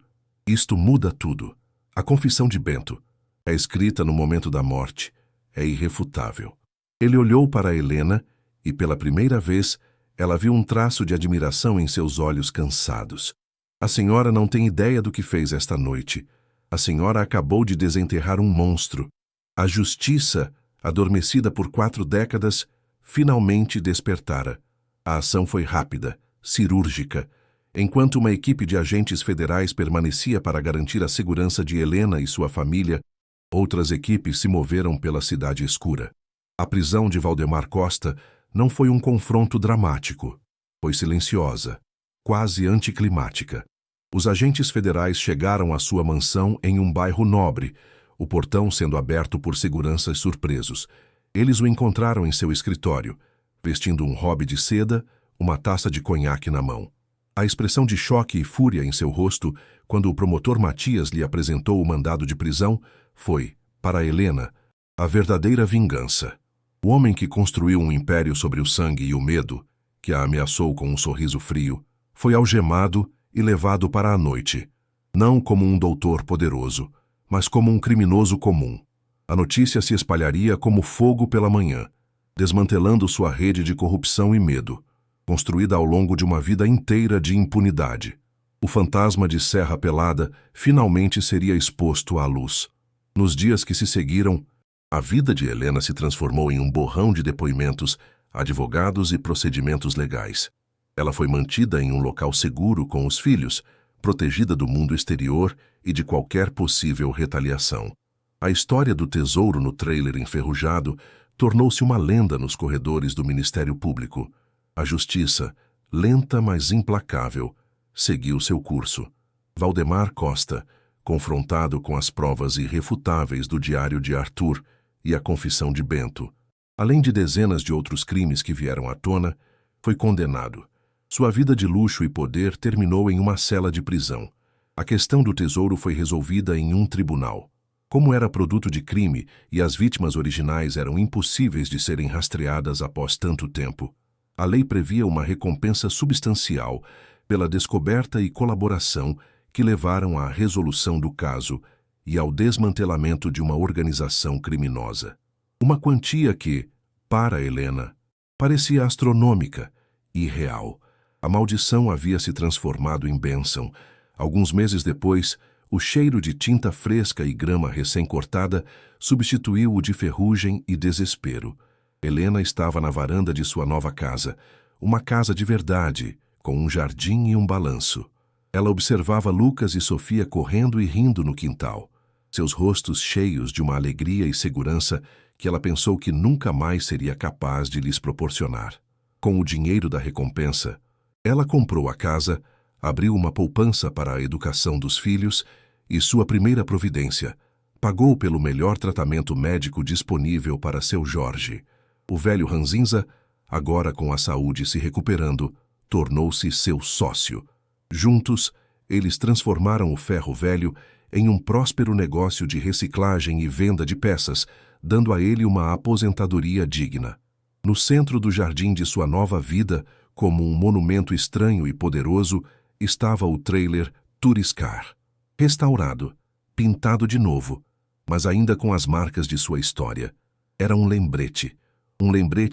muda tudo. A confissão de Bento é escrita no momento da morte. É irrefutável. Ele olhou para Helena e, pela primeira vez, ela viu um traço de admiração em seus olhos cansados. A senhora não tem ideia do que fez esta noite. A senhora acabou de desenterrar um monstro. A justiça, adormecida por 4 décadas, finalmente despertara. A ação foi rápida, cirúrgica. Enquanto uma equipe de agentes federais permanecia para garantir a segurança de Helena e sua família, outras equipes se moveram pela cidade escura. A prisão de Valdemar Costa não foi um confronto dramático. Foi silenciosa, quase anticlimática. Os agentes federais chegaram à sua mansão em um bairro nobre, o portão sendo aberto por seguranças surpresos. Eles o encontraram em seu escritório, vestindo um hobby de seda, uma taça de conhaque na mão. A expressão de choque e fúria em seu rosto, quando o promotor Matias lhe apresentou o mandado de prisão, foi, para Helena, a verdadeira vingança. O homem que construiu um império sobre o sangue e o medo, que a ameaçou com um sorriso frio, foi algemado e levado para a noite, não como um doutor poderoso, mas como um criminoso comum. A notícia se espalharia como fogo pela manhã, desmantelando sua rede de corrupção e medo, construída ao longo de uma vida inteira de impunidade. O fantasma de Serra Pelada finalmente seria exposto à luz. Nos dias que se seguiram, a vida de Helena se transformou em um borrão de depoimentos, advogados e procedimentos legais. Ela foi mantida em um local seguro com os filhos, protegida do mundo exterior e de qualquer possível retaliação. A história do tesouro no trailer enferrujado tornou-se uma lenda nos corredores do Ministério Público. A justiça, lenta mas implacável, seguiu seu curso. Valdemar Costa, confrontado com as provas irrefutáveis do diário de Arthur e a confissão de Bento, além de dezenas de outros crimes que vieram à tona, foi condenado. Sua vida de luxo e poder terminou em uma cela de prisão. A questão do tesouro foi resolvida em um tribunal. Como era produto de crime e as vítimas originais eram impossíveis de serem rastreadas após tanto tempo, a lei previa uma recompensa substancial pela descoberta e colaboração que levaram à resolução do caso e ao desmantelamento de uma organização criminosa. Uma quantia que, para Helena, parecia astronômica e real. A maldição havia se transformado em bênção. Alguns meses depois, o cheiro de tinta fresca e grama recém-cortada substituiu o de ferrugem e desespero. Helena estava na varanda de sua nova casa, uma casa de verdade, com um jardim e um balanço. Ela observava Lucas e Sofia correndo e rindo no quintal, seus rostos cheios de uma alegria e segurança que ela pensou que nunca mais seria capaz de lhes proporcionar. Com o dinheiro da recompensa, ela comprou a casa, abriu uma poupança para a educação dos filhos e sua primeira providência, pagou pelo melhor tratamento médico disponível para seu Jorge. O velho Ranzinza, agora com a saúde se recuperando, tornou-se seu sócio. Juntos, eles transformaram o ferro velho em um próspero negócio de reciclagem e venda de peças, dando a ele uma aposentadoria digna. No centro do jardim de sua nova vida, como um monumento estranho e poderoso, estava o trailer Turiscar. Restaurado, pintado de novo, mas ainda com as marcas de sua história. Era um lembrete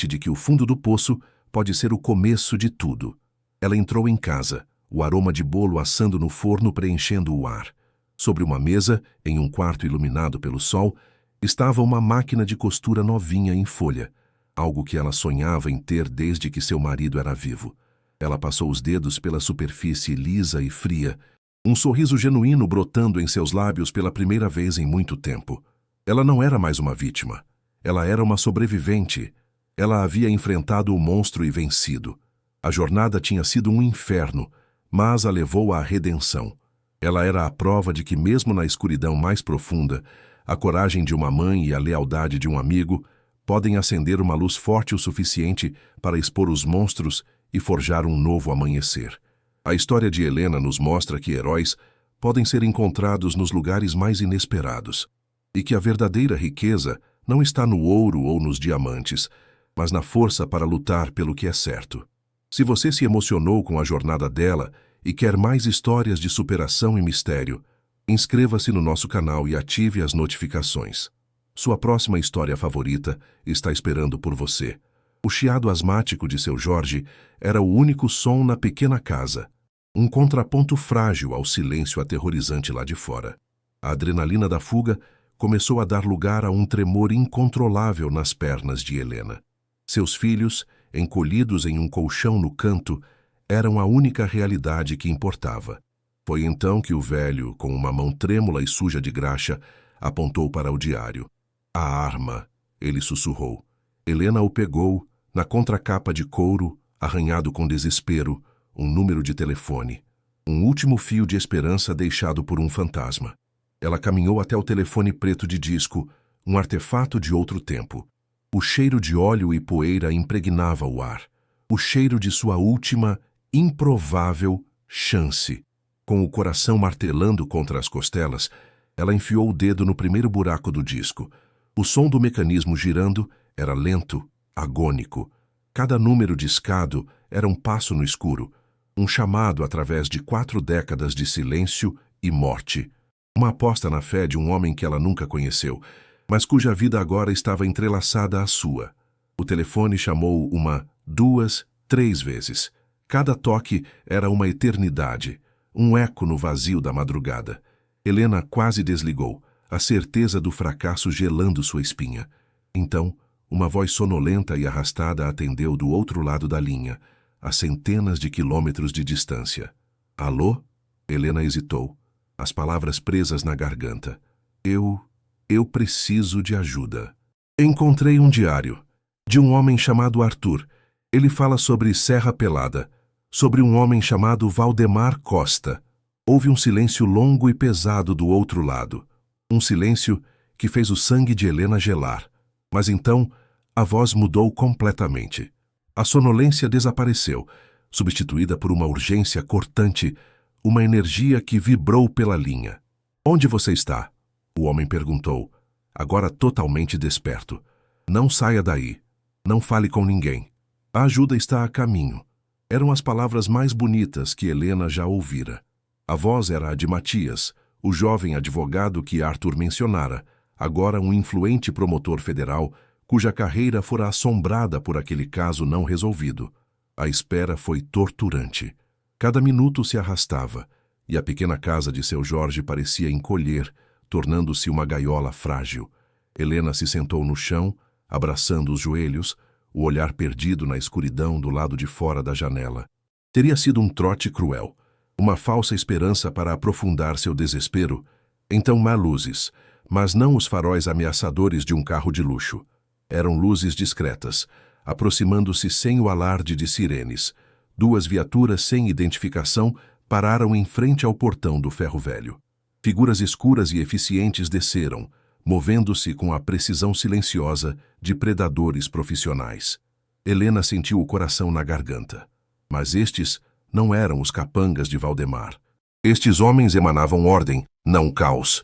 de que o fundo do poço pode ser o começo de tudo. Ela entrou em casa, o aroma de bolo assando no forno preenchendo o ar. Sobre uma mesa, em um quarto iluminado pelo sol, estava uma máquina de costura novinha em folha, algo que ela sonhava em ter desde que seu marido era vivo. Ela passou os dedos pela superfície lisa e fria, um sorriso genuíno brotando em seus lábios pela primeira vez em muito tempo. Ela não era mais uma vítima. Ela era uma sobrevivente. Ela havia enfrentado o monstro e vencido. A jornada tinha sido um inferno, mas a levou à redenção. Ela era a prova de que, mesmo na escuridão mais profunda, a coragem de uma mãe e a lealdade de um amigo podem acender uma luz forte o suficiente para expor os monstros e forjar um novo amanhecer. A história de Helena nos mostra que heróis podem ser encontrados nos lugares mais inesperados, e que a verdadeira riqueza não está no ouro ou nos diamantes, mas na força para lutar pelo que é certo. Se você se emocionou com a jornada dela e quer mais histórias de superação e mistério, inscreva-se no nosso canal e ative as notificações. Sua próxima história favorita está esperando por você. O chiado asmático de seu Jorge era o único som na pequena casa, um contraponto frágil ao silêncio aterrorizante lá de fora. A adrenalina da fuga começou a dar lugar a um tremor incontrolável nas pernas de Helena. Seus filhos, encolhidos em um colchão no canto, eram a única realidade que importava. Foi então que o velho, com uma mão trêmula e suja de graxa, apontou para o diário. A arma, ele sussurrou. Helena o pegou, na contracapa de couro, arranhado com desespero, um número de telefone. Um último fio de esperança deixado por um fantasma. Ela caminhou até o telefone preto de disco, um artefato de outro tempo. O cheiro de óleo e poeira impregnava o ar. O cheiro de sua última, improvável chance. Com o coração martelando contra as costelas, ela enfiou o dedo no primeiro buraco do disco. O som do mecanismo girando era lento, agônico. Cada número discado era um passo no escuro, um chamado através de 4 décadas de silêncio e morte. Uma aposta na fé de um homem que ela nunca conheceu, mas cuja vida agora estava entrelaçada à sua. O telefone chamou 1, 2, 3 vezes. Cada toque era uma eternidade, um eco no vazio da madrugada. Helena quase desligou, a certeza do fracasso gelando sua espinha. Então, uma voz sonolenta e arrastada atendeu do outro lado da linha, a centenas de quilômetros de distância. Alô? Helena hesitou, as palavras presas na garganta. Eu preciso de ajuda. Encontrei um diário, de um homem chamado Arthur. Ele fala sobre Serra Pelada, sobre um homem chamado Valdemar Costa. Houve um silêncio longo e pesado do outro lado. Um silêncio que fez o sangue de Helena gelar. Mas então, a voz mudou completamente. A sonolência desapareceu, substituída por uma urgência cortante, uma energia que vibrou pela linha. Onde você está? O homem perguntou, agora totalmente desperto. Não saia daí. Não fale com ninguém. A ajuda está a caminho. Eram as palavras mais bonitas que Helena já ouvira. A voz era a de Matias, o jovem advogado que Arthur mencionara, agora um influente promotor federal, cuja carreira fora assombrada por aquele caso não resolvido. A espera foi torturante. Cada minuto se arrastava, e a pequena casa de seu Jorge parecia encolher, tornando-se uma gaiola frágil. Helena se sentou no chão, abraçando os joelhos, o olhar perdido na escuridão do lado de fora da janela. Teria sido um trote cruel, uma falsa esperança para aprofundar seu desespero. Então há luzes, mas não os faróis ameaçadores de um carro de luxo. Eram luzes discretas, aproximando-se sem o alarde de sirenes. 2 viaturas sem identificação pararam em frente ao portão do ferro velho. Figuras escuras e eficientes desceram, movendo-se com a precisão silenciosa de predadores profissionais. Helena sentiu o coração na garganta. Mas estes não eram os capangas de Valdemar. Estes homens emanavam ordem, não caos.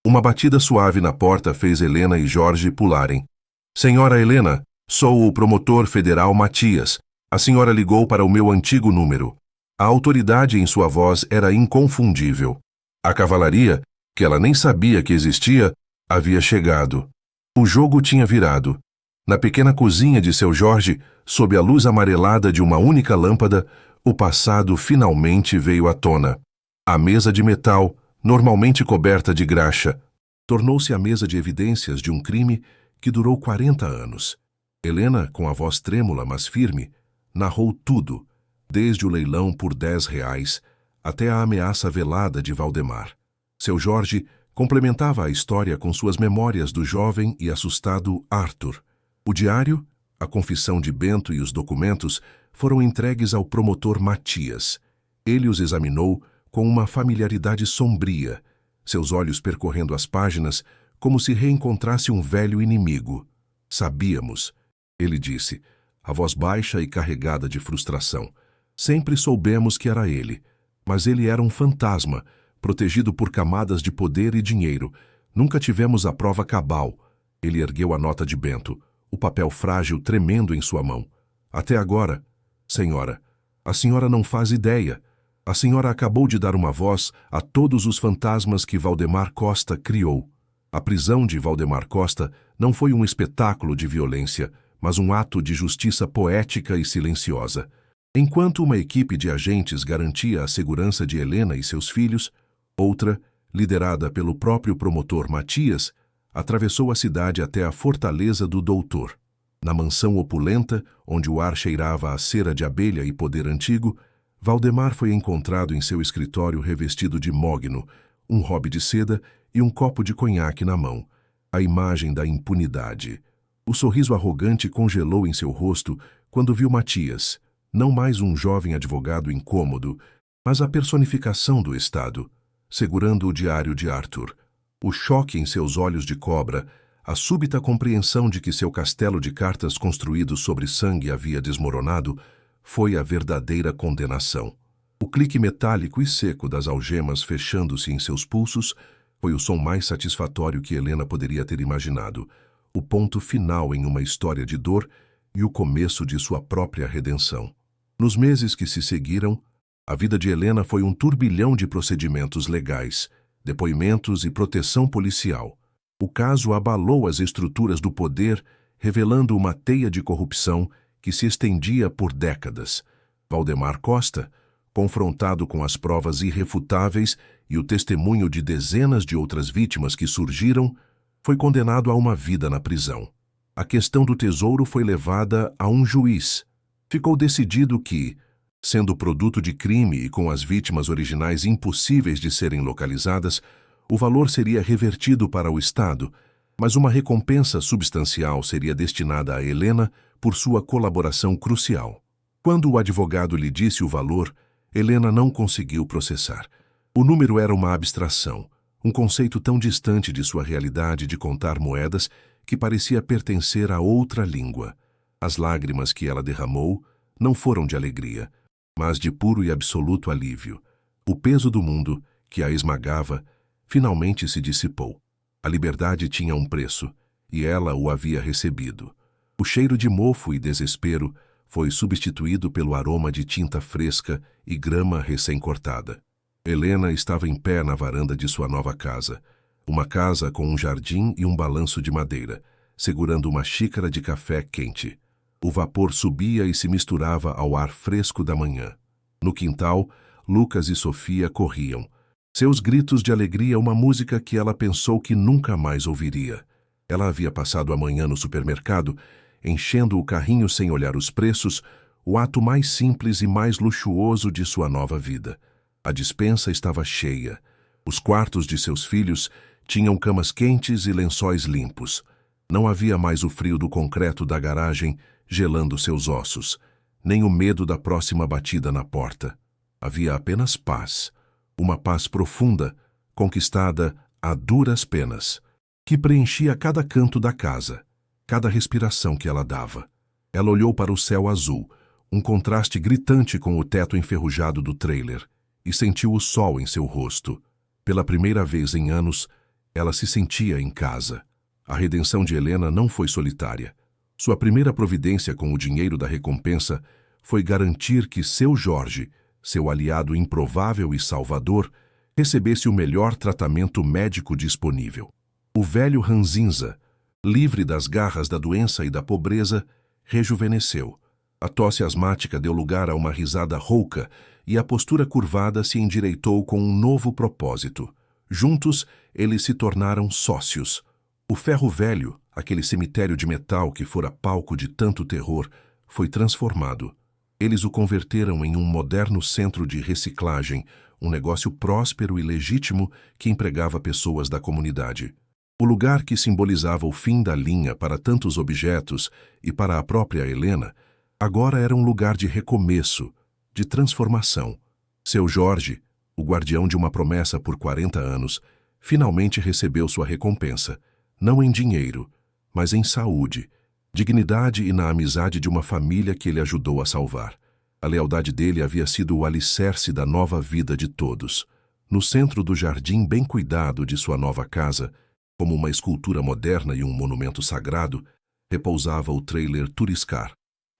Uma batida suave na porta fez Helena e Jorge pularem. Senhora Helena, sou o promotor federal Matias. A senhora ligou para o meu antigo número. A autoridade em sua voz era inconfundível. A cavalaria, que ela nem sabia que existia, havia chegado. O jogo tinha virado. Na pequena cozinha de seu Jorge, sob a luz amarelada de uma única lâmpada, O passado finalmente veio à tona. A mesa de metal, normalmente coberta de graxa, tornou-se a mesa de evidências de um crime que durou 40 anos. Helena, com a voz trêmula, mas firme, narrou tudo, desde o leilão por R$ 10 até a ameaça velada de Valdemar. Seu Jorge complementava a história com suas memórias do jovem e assustado Arthur. O diário, a confissão de Bento e os documentos foram entregues ao promotor Matias. Ele os examinou com uma familiaridade sombria, seus olhos percorrendo as páginas como se reencontrasse um velho inimigo. Sabíamos, ele disse, a voz baixa e carregada de frustração. Sempre soubemos que era ele, mas ele era um fantasma, protegido por camadas de poder e dinheiro. Nunca tivemos a prova cabal. Ele ergueu a nota de Bento, o papel frágil tremendo em sua mão. Até agora, senhora, a senhora não faz ideia. A senhora acabou de dar uma voz a todos os fantasmas que Valdemar Costa criou. A prisão de Valdemar Costa não foi um espetáculo de violência, mas um ato de justiça poética e silenciosa. Enquanto uma equipe de agentes garantia a segurança de Helena e seus filhos, outra, liderada pelo próprio promotor Matias, atravessou a cidade até a fortaleza do Doutor. Na mansão opulenta, onde o ar cheirava a cera de abelha e poder antigo, Valdemar foi encontrado em seu escritório revestido de mogno, um robe de seda e um copo de conhaque na mão, a imagem da impunidade. O sorriso arrogante congelou em seu rosto quando viu Matias, não mais um jovem advogado incômodo, mas a personificação do Estado, segurando o diário de Arthur. O choque em seus olhos de cobra, a súbita compreensão de que seu castelo de cartas construído sobre sangue havia desmoronado, foi a verdadeira condenação. O clique metálico e seco das algemas fechando-se em seus pulsos foi o som mais satisfatório que Helena poderia ter imaginado, o ponto final em uma história de dor e o começo de sua própria redenção. Nos meses que se seguiram, a vida de Helena foi um turbilhão de procedimentos legais, depoimentos e proteção policial. O caso abalou as estruturas do poder, revelando uma teia de corrupção que se estendia por décadas. Valdemar Costa, confrontado com as provas irrefutáveis e o testemunho de dezenas de outras vítimas que surgiram, foi condenado a uma vida na prisão. A questão do tesouro foi levada a um juiz. Ficou decidido que, sendo produto de crime e com as vítimas originais impossíveis de serem localizadas, o valor seria revertido para o Estado, mas uma recompensa substancial seria destinada a Helena por sua colaboração crucial. Quando o advogado lhe disse o valor, Helena não conseguiu processar. O número era uma abstração, um conceito tão distante de sua realidade de contar moedas que parecia pertencer a outra língua. As lágrimas que ela derramou não foram de alegria, mas de puro e absoluto alívio. O peso do mundo, que a esmagava, finalmente se dissipou. A liberdade tinha um preço, e ela o havia recebido. O cheiro de mofo e desespero foi substituído pelo aroma de tinta fresca e grama recém-cortada. Helena estava em pé na varanda de sua nova casa, uma casa com um jardim e um balanço de madeira, segurando uma xícara de café quente. O vapor subia e se misturava ao ar fresco da manhã. No quintal, Lucas e Sofia corriam. Seus gritos de alegria, uma música que ela pensou que nunca mais ouviria. Ela havia passado a manhã no supermercado, enchendo o carrinho sem olhar os preços, o ato mais simples e mais luxuoso de sua nova vida. A despensa estava cheia. Os quartos de seus filhos tinham camas quentes e lençóis limpos. Não havia mais o frio do concreto da garagem gelando seus ossos, nem o medo da próxima batida na porta. Havia apenas paz, uma paz profunda, conquistada a duras penas, que preenchia cada canto da casa, cada respiração que ela dava. Ela olhou para o céu azul, um contraste gritante com o teto enferrujado do trailer, e sentiu o sol em seu rosto. Pela primeira vez em anos, ela se sentia em casa. A redenção de Helena não foi solitária. Sua primeira providência com o dinheiro da recompensa foi garantir que seu Jorge, seu aliado improvável e salvador, recebesse o melhor tratamento médico disponível. O velho Ranzinza, livre das garras da doença e da pobreza, rejuvenesceu. A tosse asmática deu lugar a uma risada rouca e a postura curvada se endireitou com um novo propósito. Juntos, eles se tornaram sócios. O ferro velho, aquele cemitério de metal que fora palco de tanto terror, foi transformado. Eles o converteram em um moderno centro de reciclagem, um negócio próspero e legítimo que empregava pessoas da comunidade. O lugar que simbolizava o fim da linha para tantos objetos e para a própria Helena, agora era um lugar de recomeço, de transformação. Seu Jorge, o guardião de uma promessa por 40 anos, finalmente recebeu sua recompensa, não em dinheiro, mas em saúde, dignidade e na amizade de uma família que ele ajudou a salvar. A lealdade dele havia sido o alicerce da nova vida de todos. No centro do jardim bem cuidado de sua nova casa, como uma escultura moderna e um monumento sagrado, repousava o trailer Turiscar.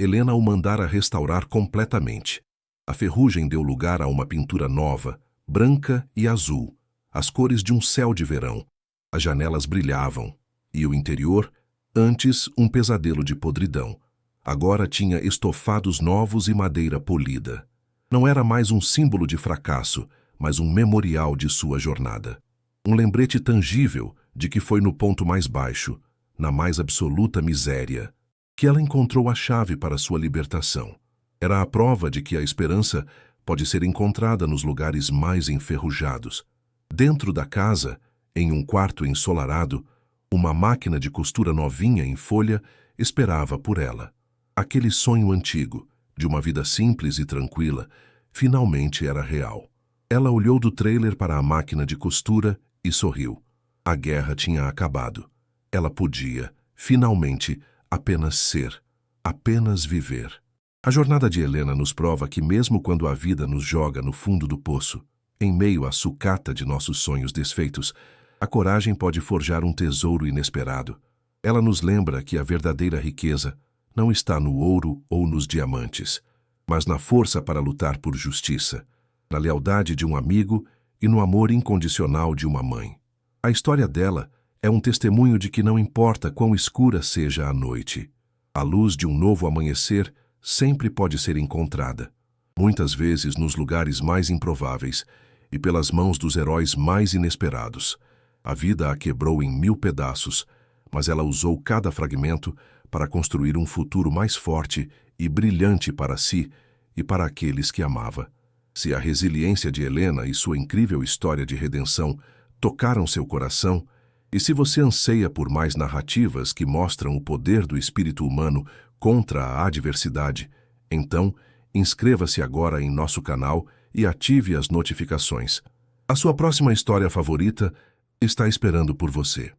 Helena o mandara restaurar completamente. A ferrugem deu lugar a uma pintura nova, branca e azul, as cores de um céu de verão. As janelas brilhavam, e o interior, antes um pesadelo de podridão, agora tinha estofados novos e madeira polida. Não era mais um símbolo de fracasso, mas um memorial de sua jornada. Um lembrete tangível de que foi no ponto mais baixo, na mais absoluta miséria, que ela encontrou a chave para sua libertação. Era a prova de que a esperança pode ser encontrada nos lugares mais enferrujados. Dentro da casa, em um quarto ensolarado, uma máquina de costura novinha em folha esperava por ela. Aquele sonho antigo, de uma vida simples e tranquila, finalmente era real. Ela olhou do trailer para a máquina de costura e sorriu. A guerra tinha acabado. Ela podia, finalmente, apenas ser, apenas viver. A jornada de Helena nos prova que mesmo quando a vida nos joga no fundo do poço, em meio à sucata de nossos sonhos desfeitos, a coragem pode forjar um tesouro inesperado. Ela nos lembra que a verdadeira riqueza não está no ouro ou nos diamantes, mas na força para lutar por justiça, na lealdade de um amigo e no amor incondicional de uma mãe. A história dela é um testemunho de que não importa quão escura seja a noite, a luz de um novo amanhecer sempre pode ser encontrada, muitas vezes nos lugares mais improváveis e pelas mãos dos heróis mais inesperados. A vida a quebrou em 1000 pedaços, mas ela usou cada fragmento para construir um futuro mais forte e brilhante para si e para aqueles que amava. Se a resiliência de Helena e sua incrível história de redenção tocaram seu coração, e se você anseia por mais narrativas que mostram o poder do espírito humano contra a adversidade, então inscreva-se agora em nosso canal e ative as notificações. A sua próxima história favorita está esperando por você.